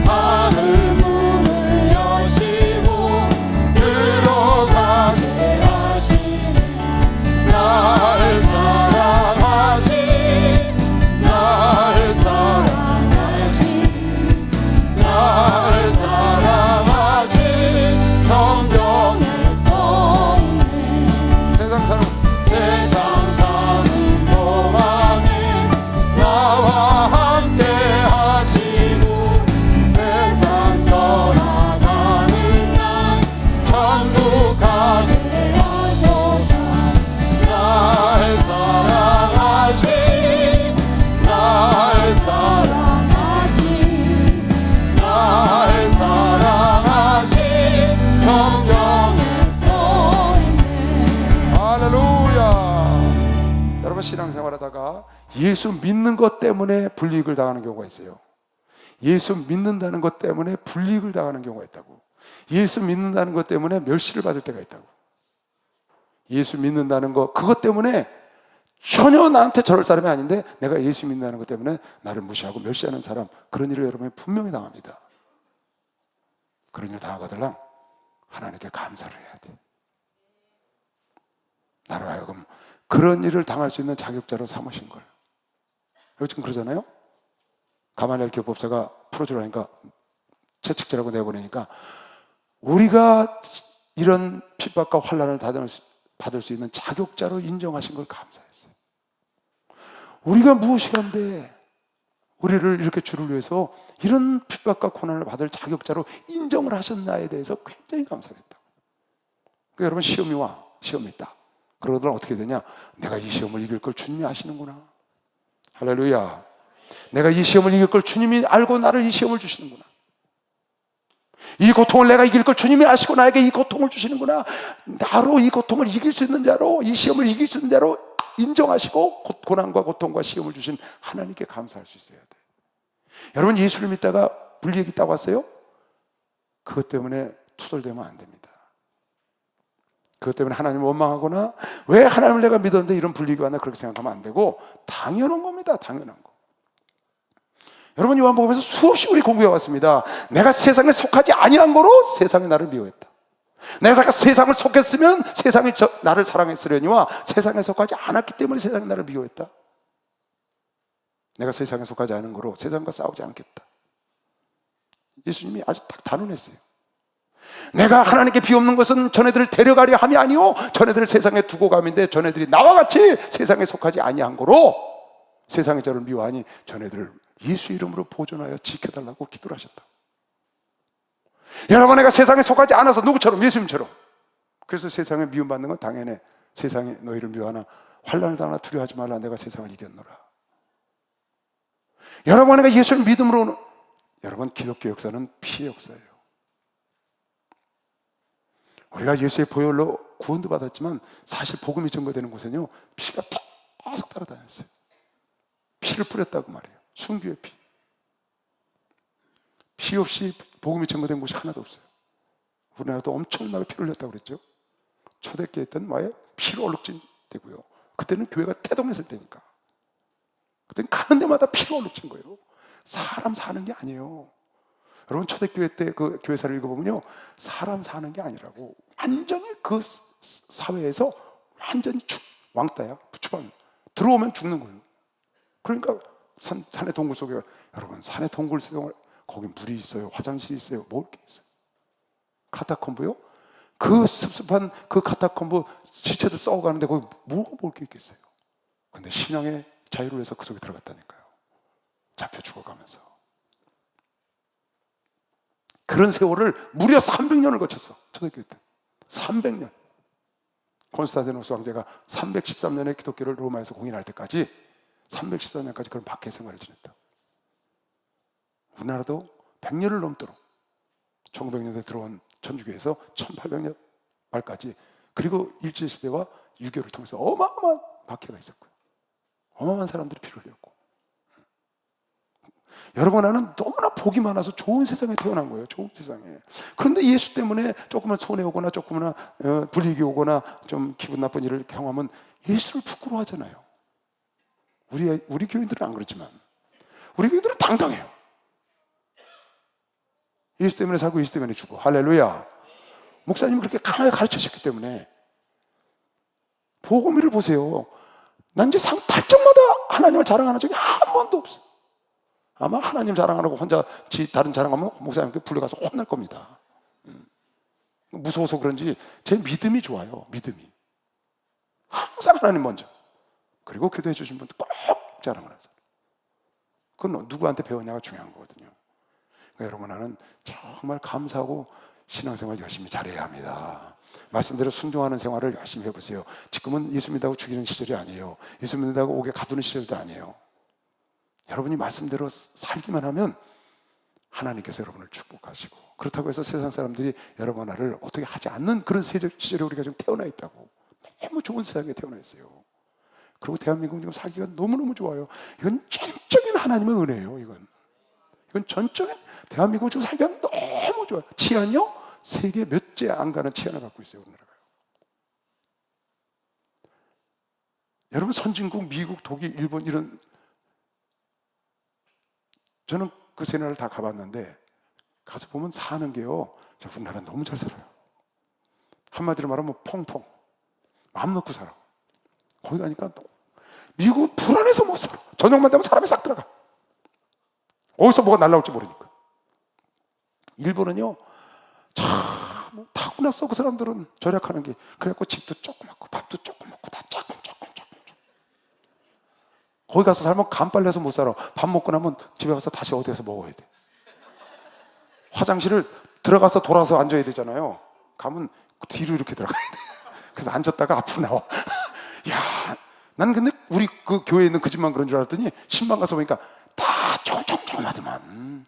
하늘 문을 여시고 들어가게 하시네 날 사랑하시 날 사랑하시 날 사랑하시 성경에 써있네 세상 사는 동안에 나와 함께 하시고 세상 떠나가는 날 천국 가게 하소서 날 사랑하시 날 사랑하시 날 사랑하시 성경에 써있네. 할렐루야. 여러분, 신앙생활하다가 예수 믿는 것 때문에 불이익을 당하는 경우가 있어요. 예수 믿는다는 것 때문에 불이익을 당하는 경우가 있다고. 예수 믿는다는 것 때문에 멸시를 받을 때가 있다고. 예수 믿는다는 것, 그것 때문에 전혀 나한테 저럴 사람이 아닌데 내가 예수 믿는다는 것 때문에 나를 무시하고 멸시하는 사람, 그런 일을 여러분이 분명히 당합니다. 그런 일 당하거들랑 하나님께 감사를 해야 돼. 나로 하여금 그런 일을 당할 수 있는 자격자로 삼으신 걸. 요즘 그러잖아요. 가마니엘 교법사가 풀어주라니까 채찍질하고 내보내니까 우리가 이런 핍박과 환난을 받을 수 있는 자격자로 인정하신 걸 감사했어요. 우리가 무엇이간데 우리를 이렇게 주를 위해서 이런 핍박과 고난을 받을 자격자로 인정을 하셨나에 대해서 굉장히 감사했다. 그러니까 여러분, 시험이 와. 시험이 있다. 그러더니 어떻게 되냐? 내가 이 시험을 이길 걸 주님이 아시는구나. 할렐루야. 내가 이 시험을 이길 걸 주님이 알고 나를 이 시험을 주시는구나. 이 고통을 내가 이길 걸 주님이 아시고 나에게 이 고통을 주시는구나. 나로 이 고통을 이길 수 있는 자로, 이 시험을 이길 수 있는 자로 인정하시고 고난과 고통과 시험을 주신 하나님께 감사할 수 있어야 돼. 여러분, 예수를 믿다가 불이익이 딱 왔어요? 그것 때문에 투덜대면 안 됩니다. 그것 때문에 하나님을 원망하거나 왜 하나님을 내가 믿었는데 이런 불이익이 왔나 그렇게 생각하면 안 되고, 당연한 겁니다. 당연한 거. 여러분, 요한복음에서 수없이 우리 공부해 왔습니다. 내가 세상에 속하지 아니한 거로 세상이 나를 미워했다. 내가 세상을 속했으면 세상이 나를 사랑했으려니와 세상에 속하지 않았기 때문에 세상이 나를 미워했다. 내가 세상에 속하지 않은 거로 세상과 싸우지 않겠다. 예수님이 아주 딱 단언했어요. 내가 하나님께 비옵는 것은 전애들을 데려가려 함이 아니오 전애들을 세상에 두고 감인데 전애들이 나와 같이 세상에 속하지 아니한 거로 세상이 저를 미워하니 전애들을 예수 이름으로 보존하여 지켜달라고 기도를 하셨다. 여러분, 내가 세상에 속하지 않아서 누구처럼? 예수님처럼. 그래서 세상에 미움받는 건 당연해. 세상이 너희를 미워하나 환난을 당하나 두려워하지 말라. 내가 세상을 이겼노라. 여러분, 내가 예수를 믿음으로, 여러분, 기독교 역사는 피의 역사예요. 우리가 예수의 보혈로 구원도 받았지만 사실 복음이 증거되는 곳에는요, 피가 계속 따라다녔어요. 피를 뿌렸다고 말이에요. 순교의 피. 피 없이 복음이 증거된 곳이 하나도 없어요. 우리나라도 엄청나게 피를 흘렸다고 그랬죠. 초대교회 때는 와에 피로 얼룩진 때고요. 그때는 교회가 태동했을 때니까. 그때는 가는 데마다 피로 얼룩진 거예요. 사람 사는 게 아니에요. 여러분, 초대교회 때 그 교회사를 읽어보면요, 사람 사는 게 아니라고. 완전히 그 사회에서 완전히 왕따야. 추방. 들어오면 죽는 거예요. 그러니까 산의 동굴 속에, 여러분, 산의 동굴 속에 거기 물이 있어요. 화장실이 있어요. 먹을 게 있어요. 카타콤브요? 그 습습한 그 카타콤브 지체들 썩어가는데 거기 뭐가 먹을 게 있겠어요? 근데 신앙의 자유를 위해서 그 속에 들어갔다니까요. 잡혀 죽어가면서. 그런 세월을 무려 300년을 거쳤어. 초대교회 때 300년. 콘스탄티노스 황제가 313년에 기독교를 로마에서 공인할 때까지 314년까지 그런 박해 생활을 지냈다. 우리나라도 100년을 넘도록 1900년대 들어온 천주교에서 1800년 말까지, 그리고 일제시대와 유교를 통해서 어마어마한 박해가 있었고요. 어마어마한 사람들이 피를 흘렸고. 여러분, 나는 너무나 복이 많아서 좋은 세상에 태어난 거예요. 좋은 세상에. 그런데 예수 때문에 조금만 손해 오거나 조금만 불이익이 오거나 좀 기분 나쁜 일을 경험하면 예수를 부끄러워하잖아요. 우리 교인들은 안 그렇지만 우리 교인들은 당당해요. 예수 때문에 살고 예수 때문에 죽어. 할렐루야. 목사님이 그렇게 강하게 가르치셨기 때문에. 복음을 보세요. 난 이제 상 탈 때마다 하나님을 자랑하는 적이 한 번도 없어. 아마 하나님 자랑하라고 혼자 다른 자랑하면 목사님께 불려가서 혼날 겁니다. 무서워서 그런지 제 믿음이 좋아요. 믿음이. 항상 하나님 먼저. 그리고 기도해 주신 분들 꼭 자랑을 하잖아요. 그건 누구한테 배웠냐가 중요한 거거든요. 그러니까 여러분, 나는 정말 감사하고 신앙생활 열심히 잘해야 합니다. 말씀대로 순종하는 생활을 열심히 해보세요. 지금은 예수 믿다고 죽이는 시절이 아니에요. 예수 믿다고 옥에 가두는 시절도 아니에요. 여러분이 말씀대로 살기만 하면 하나님께서 여러분을 축복하시고, 그렇다고 해서 세상 사람들이 여러분 나를 어떻게 하지 않는 그런 시절에 우리가 지금 태어나 있다고. 너무 좋은 세상에 태어나 있어요. 그리고 대한민국 지금 살기가 너무너무 좋아요. 이건 전적인 하나님의 은혜예요. 이건 전적인, 대한민국 지금 살기가 너무 좋아요. 치안이요? 세계 몇째 안 가는 치안을 갖고 있어요, 우리나라가. 여러분 선진국 미국, 독일, 일본 이런 저는 그 세 나라를 다 가봤는데 가서 보면 사는 게요, 저 우리나라 너무 잘 살아요. 한마디로 말하면 펑펑 마음 놓고 살아. 거기 가니까 또 미국은 불안해서 못 살아. 저녁만 되면 사람이 싹 들어가. 어디서 뭐가 날라올지 모르니까. 일본은요 참 타고났어. 그 사람들은 절약하는 게. 그래갖고 집도 조그맣고 밥도 조금 먹고 다 조금. 거기 가서 살면 간빨래서 못 살아. 밥 먹고 나면 집에 가서 다시 어디에서 먹어야 돼. 화장실을 들어가서 돌아서 앉아야 되잖아요. 가면 뒤로 이렇게 들어가야 돼. 그래서 앉았다가 앞으로 나와. 야, 나는 근데 우리 그 교회에 있는 그 집만 그런 줄 알았더니 신방 가서 보니까 다 조금조금하더만.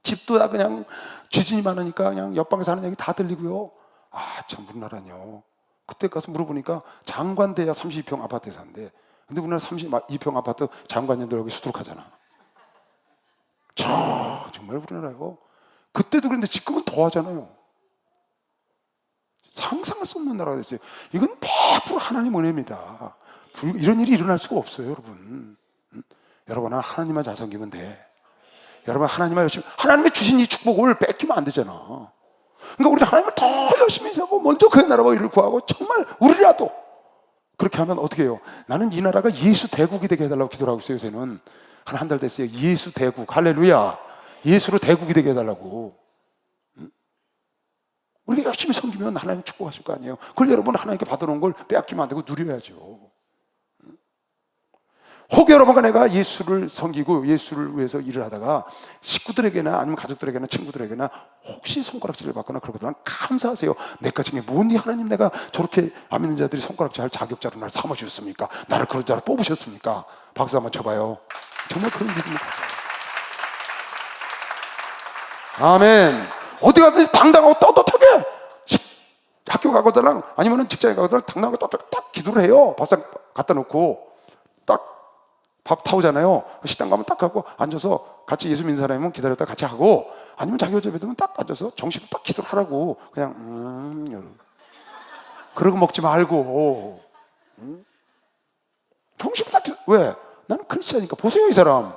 집도 다 그냥 지진이 많으니까 그냥 옆방에 사는 얘기 다 들리고요. 아, 참 우리나라는요. 그때 가서 물어보니까 장관 돼야 32평 아파트에 산대. 근데 우리나라 32평 아파트 장관님들 여기 수두룩하잖아. 정말 우리나라요. 그때도 그런데 지금은 더 하잖아요. 상상할 수 없는 나라가 됐어요. 이건 100% 하나님 은혜입니다. 이런 일이 일어날 수가 없어요, 여러분. 여러분, 하나님만 잘 섬기면 돼. 여러분, 하나님만 열심히, 하나님의 주신 이 축복을 뺏기면 안 되잖아. 그러니까 우리 하나님을 더 열심히 사고 먼저 그의 나라와 일을 구하고 정말 우리라도 그렇게 하면 어떻게 해요? 나는 이 나라가 예수 대국이 되게 해달라고 기도를 하고 있어요. 요새는 한 달 됐어요. 예수 대국, 할렐루야. 예수로 대국이 되게 해달라고. 우리가 열심히 섬기면 하나님 축복하실 거 아니에요. 그걸 여러분 하나님께 받아놓은 걸 빼앗기면 안 되고 누려야죠. 혹 여러분과 내가 예수를 섬기고 예수를 위해서 일을 하다가 식구들에게나 아니면 가족들에게나 친구들에게나 혹시 손가락질을 받거나 그러거든 감사하세요. 내가 중에 뭔 하나님 내가 저렇게 안 믿는 자들이 손가락질 할 자격자로 날 삼아주셨습니까? 나를 그런 자로 뽑으셨습니까? 박수 한번 쳐봐요. 정말 그런 믿음이 가져요. 아멘. 어디 가든지 당당하고 떳떳하게 학교 가거든 아니면 직장에 가거든 당당하게 떳떳하게 딱 기도를 해요. 밥상 갖다 놓고 딱 밥 타오잖아요. 식당 가면 딱 하고 앉아서 같이 예수 믿는 사람이면 기다렸다 같이 하고 아니면 자기 어차피 되면 딱 앉아서 정식으로 딱 기도를 하라고 그냥 여러분. 그러고 먹지 말고 정식으로 딱 왜? 나는 크리스찬이니까. 보세요 이 사람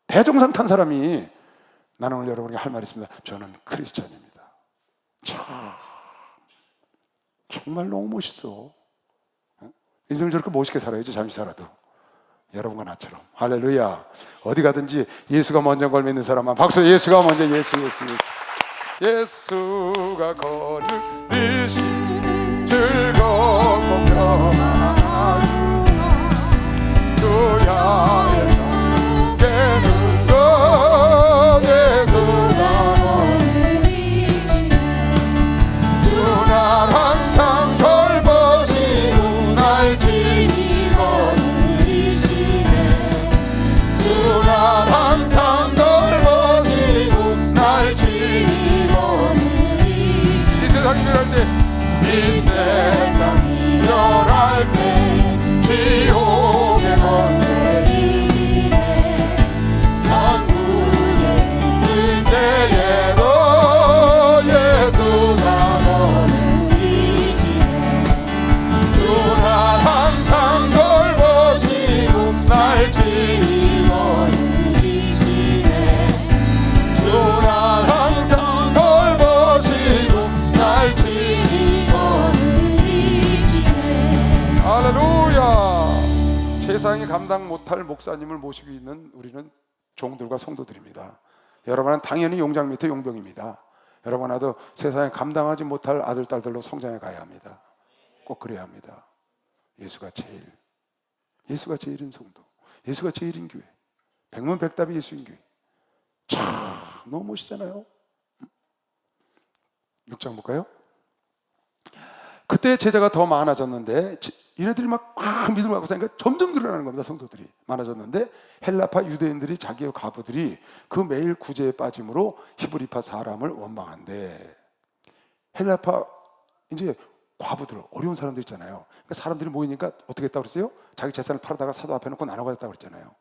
대종상 탄 사람이 나는 오늘 여러분에게 할 말이 있습니다. 저는 크리스찬입니다. 정말 너무 멋있어. 인생을 저렇게 멋있게 살아야지. 잠시 살아도 여러분과 나처럼. 할렐루야. 어디 가든지 예수가 먼저 걸 믿는 사람만 박수. 예수가 먼저. 예수가 거를 이신 즐겁고 평안한 주야의 깨는 것 예수가 거를 이시네 주날 항상 돌보시고 날 지니 거를 이시네 주날 항상 돌보시고 날 지니 거를 이시네 이 세상이 멸할 때 지옥의 권세 이기네 천국에 있을 때에도 예수가 너를 이시네 주날 항상 돌보시고 날 지니 너를 이시네 주날 항상 돌보시고 날 지니 너를 이시네. 할렐루야. 세상이 감당 못할 목사님을 모시고 있는 우리는 종들과 성도들입니다. 여러분은 당연히 용장 밑에 용병입니다. 여러분아도 세상에 감당하지 못할 아들, 딸들로 성장해 가야 합니다. 꼭 그래야 합니다. 예수가 제일인 성도, 예수가 제일인 교회, 백문백답이 예수인 교회. 참 너무 멋있잖아요. 6장 볼까요? 그때 제자가 더 많아졌는데 얘네들이 막 믿음을 갖고 사니까 점점 늘어나는 겁니다. 성도들이 많아졌는데 헬라파 유대인들이 자기의 과부들이 그 매일 구제에 빠짐으로 히브리파 사람을 원망한대. 헬라파 이제 과부들 어려운 사람들 있잖아요. 그러니까 사람들이 모이니까 어떻게 했다고 그랬어요? 자기 재산을 팔아다가 사도 앞에 놓고 나눠 가졌다고 그랬잖아요.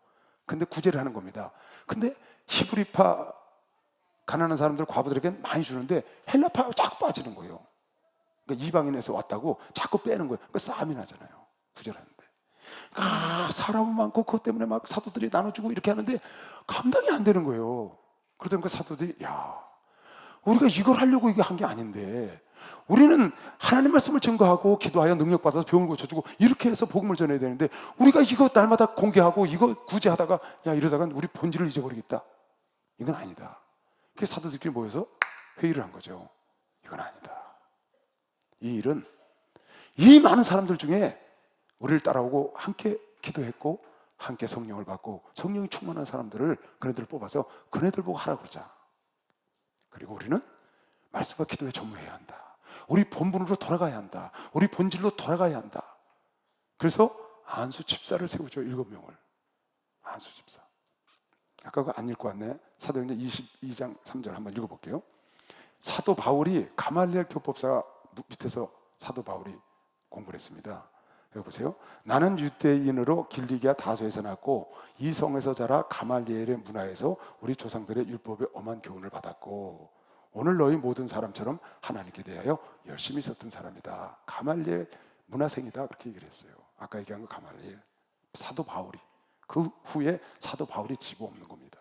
근데 구제를 하는 겁니다. 근데 히브리파 가난한 사람들 과부들에게 많이 주는데 헬라파가 쫙 빠지는 거예요. 그러니까 이방인에서 왔다고 자꾸 빼는 거예요. 그러니까 싸움이 나잖아요. 구절하는데. 사람은 많고 그것 때문에 막 사도들이 나눠주고 이렇게 하는데 감당이 안 되는 거예요. 그러다 보니까 사도들이 우리가 이걸 하려고 이게 한 게 아닌데 우리는 하나님 말씀을 증거하고 기도하여 능력받아서 병을 고쳐주고 이렇게 해서 복음을 전해야 되는데 우리가 이거 날마다 공개하고 이거 구제하다가 이러다가 우리 본질을 잊어버리겠다. 이건 아니다. 그래서 사도들끼리 모여서 회의를 한 거죠. 이건 아니다. 이 일은 이 많은 사람들 중에 우리를 따라오고 함께 기도했고 함께 성령을 받고 성령이 충만한 사람들을 그네들을 뽑아서 그네들 보고 하라고 그러자. 그리고 우리는 말씀과 기도에 전무해야 한다. 우리 본분으로 돌아가야 한다. 우리 본질로 돌아가야 한다. 그래서 안수 집사를 세우죠. 7명을. 안수 집사. 아까 그거 안 읽고 왔네. 사도행전 22장 3절 한번 읽어볼게요. 사도 바울이 가말리엘 교법사 밑에서 사도 바울이 공부를 했습니다. 여기 보세요. 나는 유대인으로 길리기아 다소에서 났고 이 성에서 자라 가말리엘의 문화에서 우리 조상들의 율법의 엄한 교훈을 받았고 오늘 너희 모든 사람처럼 하나님께 대하여 열심히 썼던 사람이다. 가말리엘 문화생이다. 그렇게 얘기를 했어요. 아까 얘기한 거 가말리엘. 사도 바울이. 그 후에 사도 바울이 집어 없는 겁니다.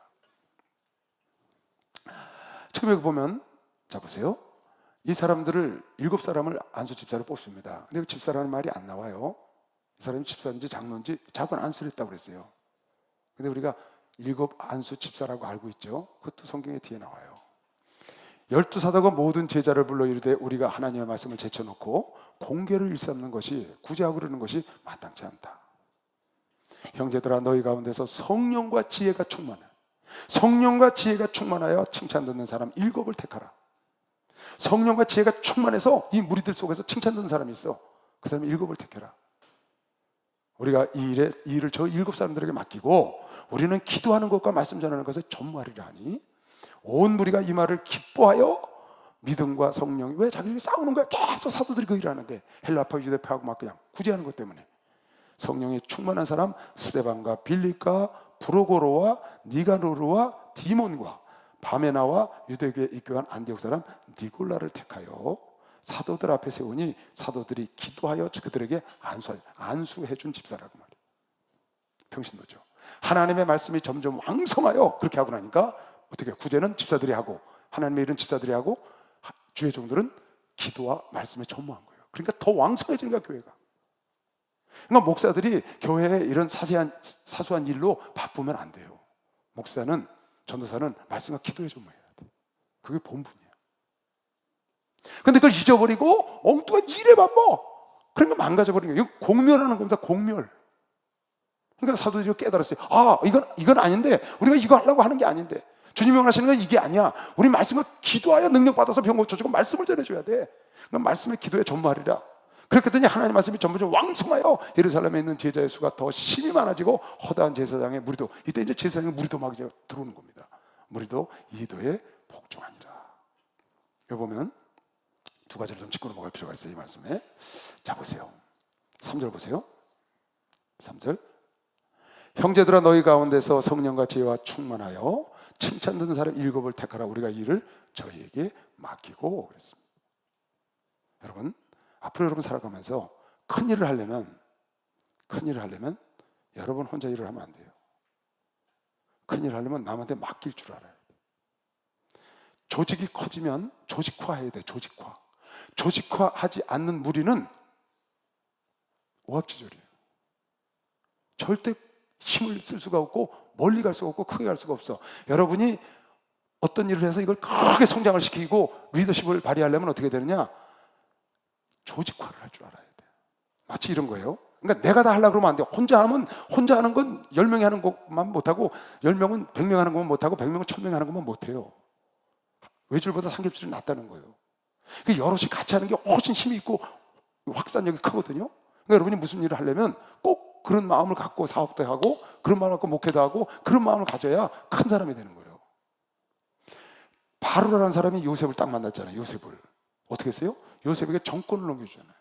처음에 보면 자 보세요. 이 사람들을 7사람을 안수 집사로 뽑습니다. 근데 그 집사라는 말이 안 나와요. 이 사람이 집사인지 장로인지 자꾸는 안수를 했다고 그랬어요. 근데 우리가 7 안수 집사라고 알고 있죠. 그것도 성경에 뒤에 나와요. 12사도가 모든 제자를 불러 이르되 우리가 하나님의 말씀을 제쳐놓고 공개를 일삼는 것이 구제하고 그러는 것이 마땅치 않다. 형제들아 너희 가운데서 성령과 지혜가 충만하여 칭찬 듣는 사람 7을 택하라. 성령과 지혜가 충만해서 이 무리들 속에서 칭찬 듣는 사람이 있어. 그 사람이 7을 택해라. 우리가 이 일을 저 7사람들에게 맡기고 우리는 기도하는 것과 말씀 전하는 것에 전무하리라 하니 온 무리가 이 말을 기뻐하여 믿음과 성령이 왜 자기들이 싸우는 거야? 계속 사도들이 그 일을 하는데 헬라파 유대파하고 막 그냥 구제하는 것 때문에 성령이 충만한 사람 스데반과 빌립과 브로고로와 니가노르와 디몬과 바메나와 유대교에 입교한 안디옥 사람 니골라를 택하여 사도들 앞에 세우니 사도들이 기도하여 그들에게 안수해 준 집사라고 말이에요. 평신도죠. 하나님의 말씀이 점점 왕성하여 그렇게 하고 나니까 어떻게 구제는 집사들이 하고 하나님의 일은 집사들이 하고 주의 종들은 기도와 말씀에 전무한 거예요. 그러니까 더 왕성해지는 거야 교회가. 그러니까 목사들이 교회에 이런 사소한 일로 바쁘면 안 돼요. 목사는 전도사는 말씀과 기도에 전무해야 돼. 그게 본분이에요. 근데 그걸 잊어버리고 엉뚱한 일에 바빠. 그러니까 망가져버리는 거예요. 이거 공멸하는 겁니다. 공멸. 그러니까 사도들이 깨달았어요. 이건 아닌데 우리가 이거 하려고 하는 게 아닌데 주님이 원하시는 건 이게 아니야. 우리 말씀을 기도하여 능력받아서 병 고쳐주고 말씀을 전해줘야 돼. 그럼 말씀의 기도에 전무하리라. 그렇게 했더니 하나님 말씀이 점점 왕성하여 예루살렘에 있는 제자의 수가 더 심이 많아지고 허다한 제사장의 무리도 이때 이제 제사장의 무리도 막 이제 들어오는 겁니다. 무리도 이도에 복종하니라. 여기 보면 두 가지를 좀 짚고 넘어갈 필요가 있어요. 이 말씀에. 자 보세요. 3절 보세요. 3절. 형제들아 너희 가운데서 성령과 지혜와 충만하여 칭찬 듣는 사람 7을 택하라. 우리가 이 일을 저희에게 맡기고 그랬습니다. 여러분 앞으로 여러분 살아가면서 큰 일을 하려면 여러분 혼자 일을 하면 안 돼요. 큰 일을 하려면 남한테 맡길 줄 알아야 돼. 조직이 커지면 조직화해야 돼. 조직화하지 않는 무리는 오합지졸이에요. 절대 힘을 쓸 수가 없고 멀리 갈 수가 없고 크게 갈 수가 없어. 여러분이 어떤 일을 해서 이걸 크게 성장을 시키고 리더십을 발휘하려면 어떻게 되느냐? 조직화를 할 줄 알아야 돼. 마치 이런 거예요. 그러니까 내가 다 하려고 그러면 안 돼. 혼자 하는 건 10명이 하는 것만 못하고 10명은 100명 하는 것만 못하고 100명은 1000명이 하는 것만 못해요. 외줄보다 삼겹줄이 낫다는 거예요. 여럿이 같이 하는 게 훨씬 힘이 있고 확산력이 크거든요. 그러니까 여러분이 무슨 일을 하려면 꼭 그런 마음을 갖고 사업도 하고 그런 마음을 갖고 목회도 하고 그런 마음을 가져야 큰 사람이 되는 거예요. 바로라는 사람이 요셉을 딱 만났잖아요. 요셉을 어떻게 했어요? 요셉에게 정권을 넘겨주잖아요.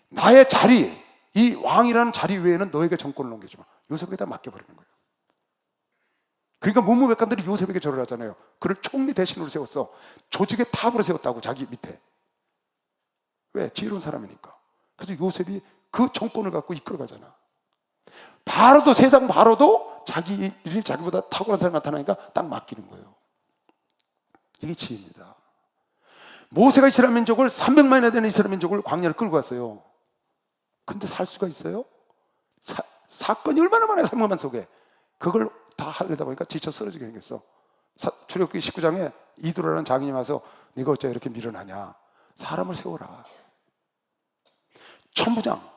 나의 자리, 이 왕이라는 자리 외에는 너에게 정권을 넘겨주마. 요셉에게다 맡겨버리는 거예요. 그러니까 문무백관들이 요셉에게 절을 하잖아요. 그를 총리 대신으로 세웠어. 조직의 탑으로 세웠다고 자기 밑에. 왜? 지혜로운 사람이니까. 그래서 요셉이 그 정권을 갖고 이끌어가잖아. 바로도, 세상 바로도 자기 일이 자기보다 탁월한 사람이 나타나니까 딱 맡기는 거예요. 이게 지혜입니다. 모세가 이스라엘 민족을 300만이나 되는 이스라엘 민족을 광야를 끌고 갔어요. 근데 살 수가 있어요? 사건이 얼마나 많아요, 300만 속에. 그걸 다 하려다 보니까 지쳐 쓰러지게 생겼어. 출애굽기 19장에 이도라는 장인이 와서 네가 어째 이렇게 미련하냐, 사람을 세워라. 천부장,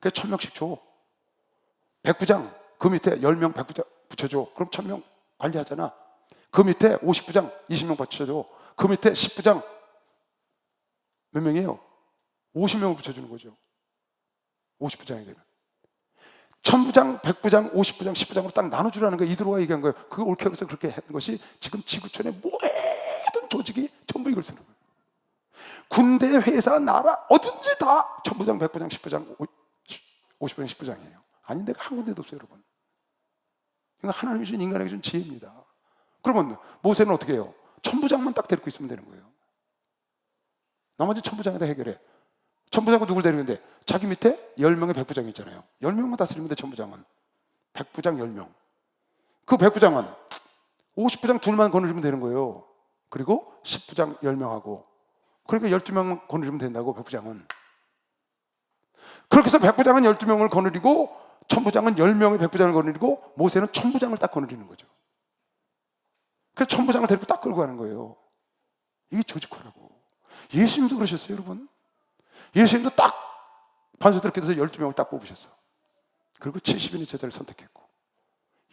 그래 1000명씩 줘. 백부장, 그 밑에 10명 백부장 붙여줘. 그럼 1000명 관리하잖아. 그 밑에 50부장 20명 붙여줘. 그 밑에 10부장 몇 명이에요? 50명을 붙여주는 거죠. 50부장이 되면 1000부장, 100부장, 50부장, 10부장으로 딱 나눠주라는 거예요. 이드로가 얘기한 거예요. 그거 옳게 해서 그렇게 하는 것이 지금 지구촌의 모든 조직이 전부 이걸 쓰는 거예요. 군대, 회사, 나라 어딘지 다 1000부장, 100부장, 10부장, 50부장, 10부장이에요. 아니 내가 한 군데도 없어요, 여러분. 그러니까 하나님이 주신 인간에게 준 지혜입니다. 그러면 모세는 어떻게 해요? 1000부장만 딱 데리고 있으면 되는 거예요. 나머지 1000부장에다 해결해. 1000부장은 누굴 데리는데? 자기 밑에 10명의 백부장이 있잖아요. 10명만 다스리면 돼, 1000부장은. 백부장 10명. 그 백부장은 50부장 둘만 거느리면 되는 거예요. 그리고 10부장 10명하고. 그러니까 12명 거느리면 된다고, 백부장은. 그렇게 해서 백부장은 12명을 거느리고 1000부장은 10명의 백부장을 거느리고 모세는 1000부장을 딱 거느리는 거죠. 그래서 1000부장을 데리고 딱 끌고 가는 거예요. 이게 조직화라고. 예수님도 그러셨어요, 여러분. 예수님도 딱 반석들께 돼서 12명을 딱 뽑으셨어. 그리고 70인의 제자를 선택했고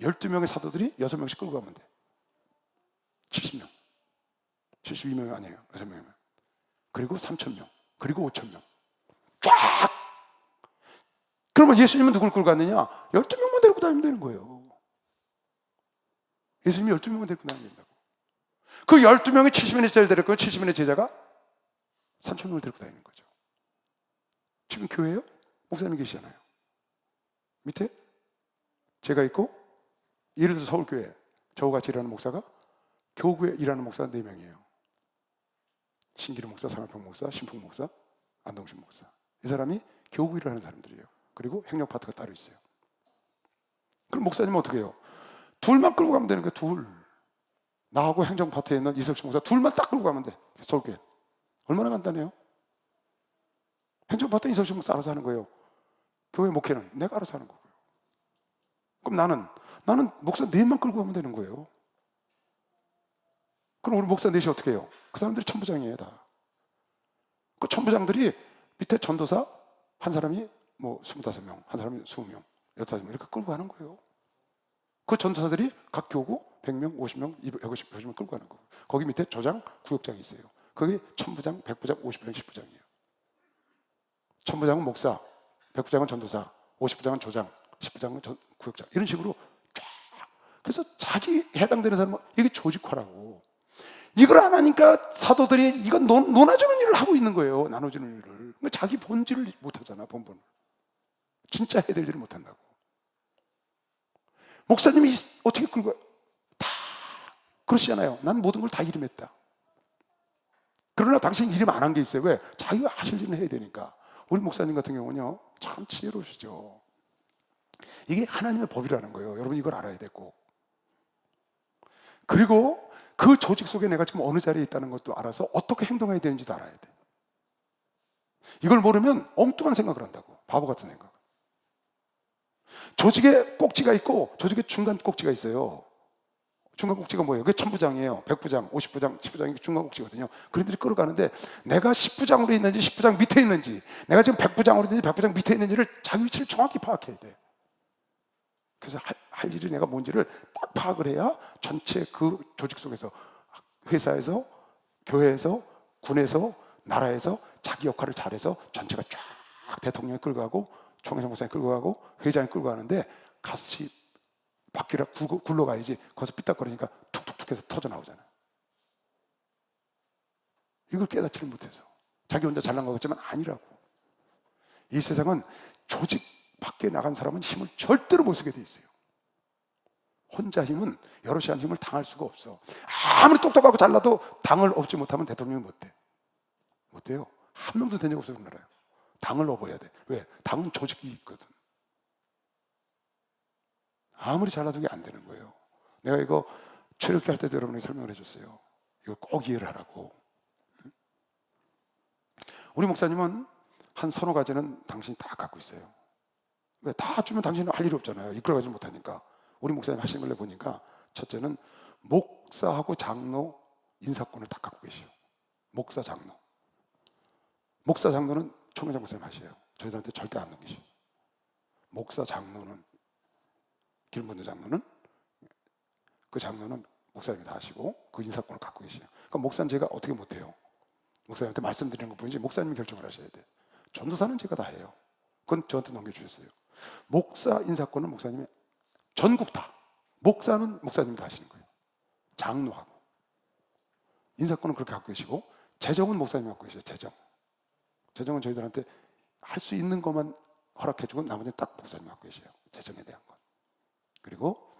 12명의 사도들이 6명씩 끌고 가면 돼. 70명 72명이 아니에요, 6명이면. 그리고 3000명, 그리고 5000명 쫙. 그러면 예수님은 누굴 끌고 갔느냐? 12명만 데리고 다니면 되는 거예요. 예수님이 12명만 데리고 다니면 된다고. 그 12명의 70인의 제자를 데리고 70인의 제자가 3000명을 데리고 다니는 거죠. 지금 교회요? 목사님 계시잖아요. 밑에 제가 있고, 예를 들어서 서울교회 저와 같이 일하는 목사가 교구에 일하는 목사가 4명이에요. 신기루 목사, 상하평 목사, 신풍 목사, 안동신 목사. 이 사람이 교구 일을 하는 사람들이에요. 그리고 행정 파트가 따로 있어요. 그럼 목사님은 어떻게 해요? 둘만 끌고 가면 되는 거예요. 둘. 나하고 행정 파트에 있는 이석식 목사 둘만 딱 끌고 가면 돼. 서울교회. 얼마나 간단해요? 행정 파트 이석식 목사 알아서 하는 거예요. 교회 목회는 내가 알아서 하는 거고요. 그럼 나는 목사 4만 끌고 가면 되는 거예요. 그럼 우리 목사 4이 어떻게 해요? 그 사람들이 천부장이에요, 다. 그 천부장들이 밑에 전도사 한 사람이 뭐 25명, 한 사람이 20명, 15명 이렇게 끌고 가는 거예요. 그 전도사들이 각 교구 100명, 50명, 150명 끌고 가는 거예요. 거기 밑에 조장, 구역장이 있어요. 거기 천부장, 백부장, 50부장, 10부장이에요. 천부장은 목사, 백부장은 전도사, 50부장은 조장, 10부장은 구역장. 이런 식으로 쫙. 그래서 자기 해당되는 사람은 이게 조직화라고. 이걸 안 하니까 사도들이 이건 논아주는 일을 하고 있는 거예요. 나눠주는 일을. 그러니까 자기 본질을 못하잖아, 본분을. 진짜 해야 될 일을 못한다고. 목사님이 어떻게 끌고 다 그러시잖아요. 난 모든 걸 다 이름했다. 그러나 당신 이름 안 한 게 있어요. 왜? 자기가 하실 일은 해야 되니까. 우리 목사님 같은 경우는요, 참 지혜로우시죠. 이게 하나님의 법이라는 거예요. 여러분 이걸 알아야 되고. 그리고 그 조직 속에 내가 지금 어느 자리에 있다는 것도 알아서 어떻게 행동해야 되는지도 알아야 돼. 이걸 모르면 엉뚱한 생각을 한다고. 바보 같은 생각. 조직에 꼭지가 있고 조직에 중간 꼭지가 있어요. 중간 꼭지가 뭐예요? 그게 천부장이에요. 백부장, 50부장, 10부장이 중간 꼭지거든요. 그들이 끌어가는데 내가 10부장으로 있는지 10부장 밑에 있는지, 내가 지금 100부장으로 있는지 100부장 밑에 있는지를 자기 위치를 정확히 파악해야 돼. 그래서 할 일이 내가 뭔지를 딱 파악을 해야 전체 그 조직 속에서, 회사에서, 교회에서, 군에서, 나라에서 자기 역할을 잘해서 전체가 쫙 대통령이 끌고 가고 총회장 목사님 끌고 가고 회장이 끌고 가는데 같이 바퀴를 굴러가야지. 거기서 삐딱거리니까 툭툭툭 해서 터져 나오잖아요. 이걸 깨닫지를 못해서 자기 혼자 잘난 것 같지만 아니라고. 이 세상은 조직 밖에 나간 사람은 힘을 절대로 못 쓰게 돼 있어요. 혼자 힘은 여럿이 한 힘을 당할 수가 없어. 아무리 똑똑하고 잘나도 당을 얻지 못하면 대통령이 못 돼. 못 돼요. 한 명도 된 적 없어요, 우리나라에. 당을 업어야 돼. 왜? 당은 조직이 있거든. 아무리 잘라도 이게 안 되는 거예요. 내가 이거 출애굽기 할 때도 여러분에게 설명을 해줬어요. 이거 꼭 이해를 하라고. 우리 목사님은 한 서너 가지는 당신이 다 갖고 있어요. 왜? 다 주면 당신은 할 일이 없잖아요. 이끌어가지 못하니까. 우리 목사님 하신 걸 보니까 첫째는 목사하고 장로 인사권을 다 갖고 계시오. 목사, 장로. 목사, 장로는 총회장 목사님 하셔요. 저희들한테 절대 안 넘기시오. 목사, 장로는, 길문도 장로는, 그 장로는 목사님이 다 하시고 그 인사권을 갖고 계시요. 그러니까 목사는 제가 어떻게 못해요. 목사님한테 말씀드리는 것 뿐이지 목사님이 결정을 하셔야 돼. 전도사는 제가 다 해요. 그건 저한테 넘겨주셨어요. 목사 인사권은 목사님이 전국 다. 목사는 목사님이 다 하시는 거예요. 장로하고. 인사권은 그렇게 갖고 계시고 재정은 목사님이 갖고 계셔요. 재정은 저희들한테 할 수 있는 것만 허락해주고 나머지는 딱 목사님이 갖고 계셔요. 재정에 대한 것. 그리고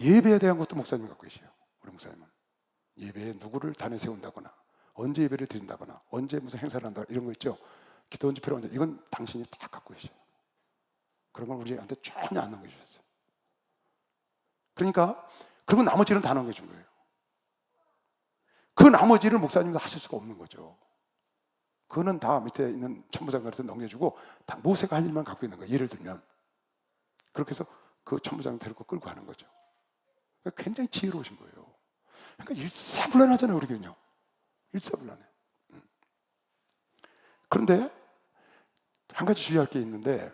예배에 대한 것도 목사님이 갖고 계셔요. 우리 목사님은. 예배에 누구를 단에 세운다거나 언제 예배를 드린다거나 언제 무슨 행사를 한다 이런 거 있죠. 기도원 집회로 언제 이건 당신이 다 갖고 계셔요. 그런 걸 우리한테 전혀 안 넘겨주셨어요. 그러니까 그리고 나머지는 다 넘겨준 거예요. 그 나머지를 목사님도 하실 수가 없는 거죠. 그거는 다 밑에 있는 천부장한테 넘겨주고 다 모세가 할 일만 갖고 있는 거예요. 예를 들면 그렇게 해서 그 천부장 데리고 끌고 가는 거죠. 그러니까 굉장히 지혜로우신 거예요. 그러니까 일사불란하잖아요, 우리 교회는요. 일사불란해. 그런데 한 가지 주의할 게 있는데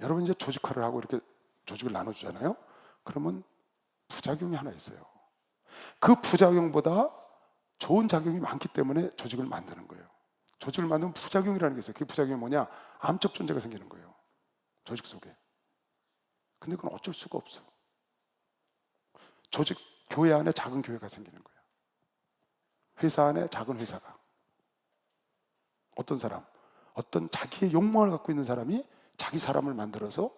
여러분 이제 조직화를 하고 이렇게 조직을 나눠주잖아요. 그러면 부작용이 하나 있어요. 그 부작용보다 좋은 작용이 많기 때문에 조직을 만드는 거예요. 조직을 만들면 부작용이라는 게 있어요. 그 부작용이 뭐냐? 암적 존재가 생기는 거예요. 조직 속에. 근데 그건 어쩔 수가 없어. 조직, 교회 안에 작은 교회가 생기는 거예요. 회사 안에 작은 회사가. 어떤 사람, 어떤 자기의 욕망을 갖고 있는 사람이 자기 사람을 만들어서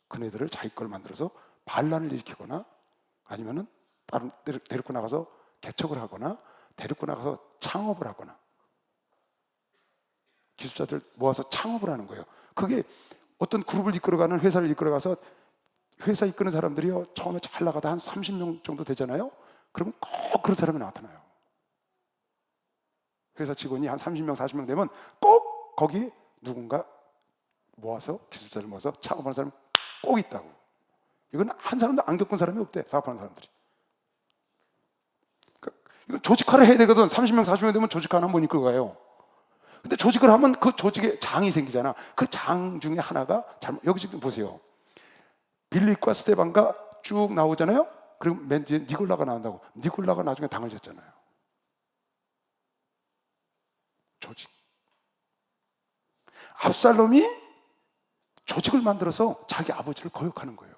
그네들을 자기 걸 만들어서 반란을 일으키거나 아니면은 다른 데리고 나가서 개척을 하거나 데리고 나가서 창업을 하거나 기술자들 모아서 창업을 하는 거예요. 그게 어떤 그룹을 이끌어가는 회사를 이끌어가서 회사 이끄는 사람들이요 처음에 잘 나가다 한 30명 정도 되잖아요. 그러면 꼭 그런 사람이 나타나요. 회사 직원이 한 30명, 40명 되면 꼭 거기 누군가 모아서 기술자를 모아서 창업하는 사람이 꼭 있다고. 이건 한 사람도 안 겪은 사람이 없대. 사업하는 사람들이. 그러니까 이건 조직화를 해야 되거든. 30명, 40명 되면 조직화 하나 못 이끌고 가요. 근데 조직을 하면 그 조직에 장이 생기잖아. 그 장 중에 하나가 여기 지금 보세요. 빌립과 스데반가 쭉 나오잖아요. 그리고 맨 뒤에 니골라가 나온다고. 니골라가 나중에 당을 졌잖아요. 조직. 압살롬이 조직을 만들어서 자기 아버지를 거역하는 거예요.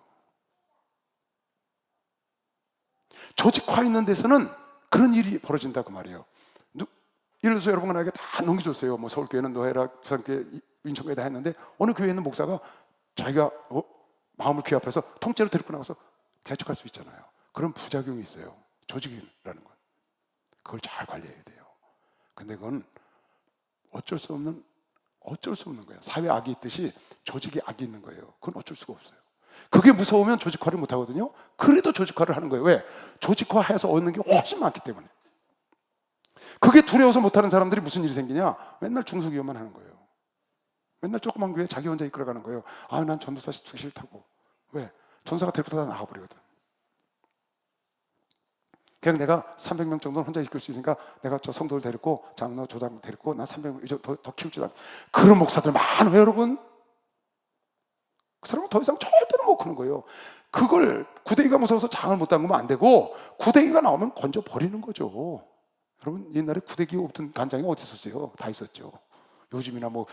조직화 있는 데서는 그런 일이 벌어진다고 말이에요. 예를 들어서 여러분에게 다 넘겨줬어요. 뭐 서울교회는 노해라, 부산교회, 인천교회 다 했는데 어느 교회에 있는 목사가 자기가 마음을 귀합해서 통째로 데리고 나가서 개척할 수 있잖아요. 그런 부작용이 있어요. 조직이라는 건. 그걸 잘 관리해야 돼요. 근데 그건 어쩔 수 없는 거예요. 사회 악이 있듯이 조직이 악이 있는 거예요. 그건 어쩔 수가 없어요. 그게 무서우면 조직화를 못 하거든요. 그래도 조직화를 하는 거예요. 왜? 조직화해서 얻는 게 훨씬 많기 때문에. 그게 두려워서 못하는 사람들이 무슨 일이 생기냐? 맨날 중소기업만 하는 거예요. 맨날 조그만 교회 자기 혼자 이끌어가는 거예요. 아, 난 전도사 두기 싫다고. 왜? 전도사가 데리고 다 나가버리거든. 그냥 내가 300명 정도는 혼자 이끌 수 있으니까 내가 저 성도를 데리고 장로, 조장 데리고 난 300명 이제 더 키울 줄 알고. 그런 목사들 많아요, 여러분. 그 사람은 더 이상 절대로 못 크는 거예요. 그걸 구데기가 무서워서 장을 못 담그면 안 되고 구데기가 나오면 건져 버리는 거죠. 여러분 옛날에 구데기 없던 간장이 어디 있었어요? 다 있었죠. 요즘이나 뭐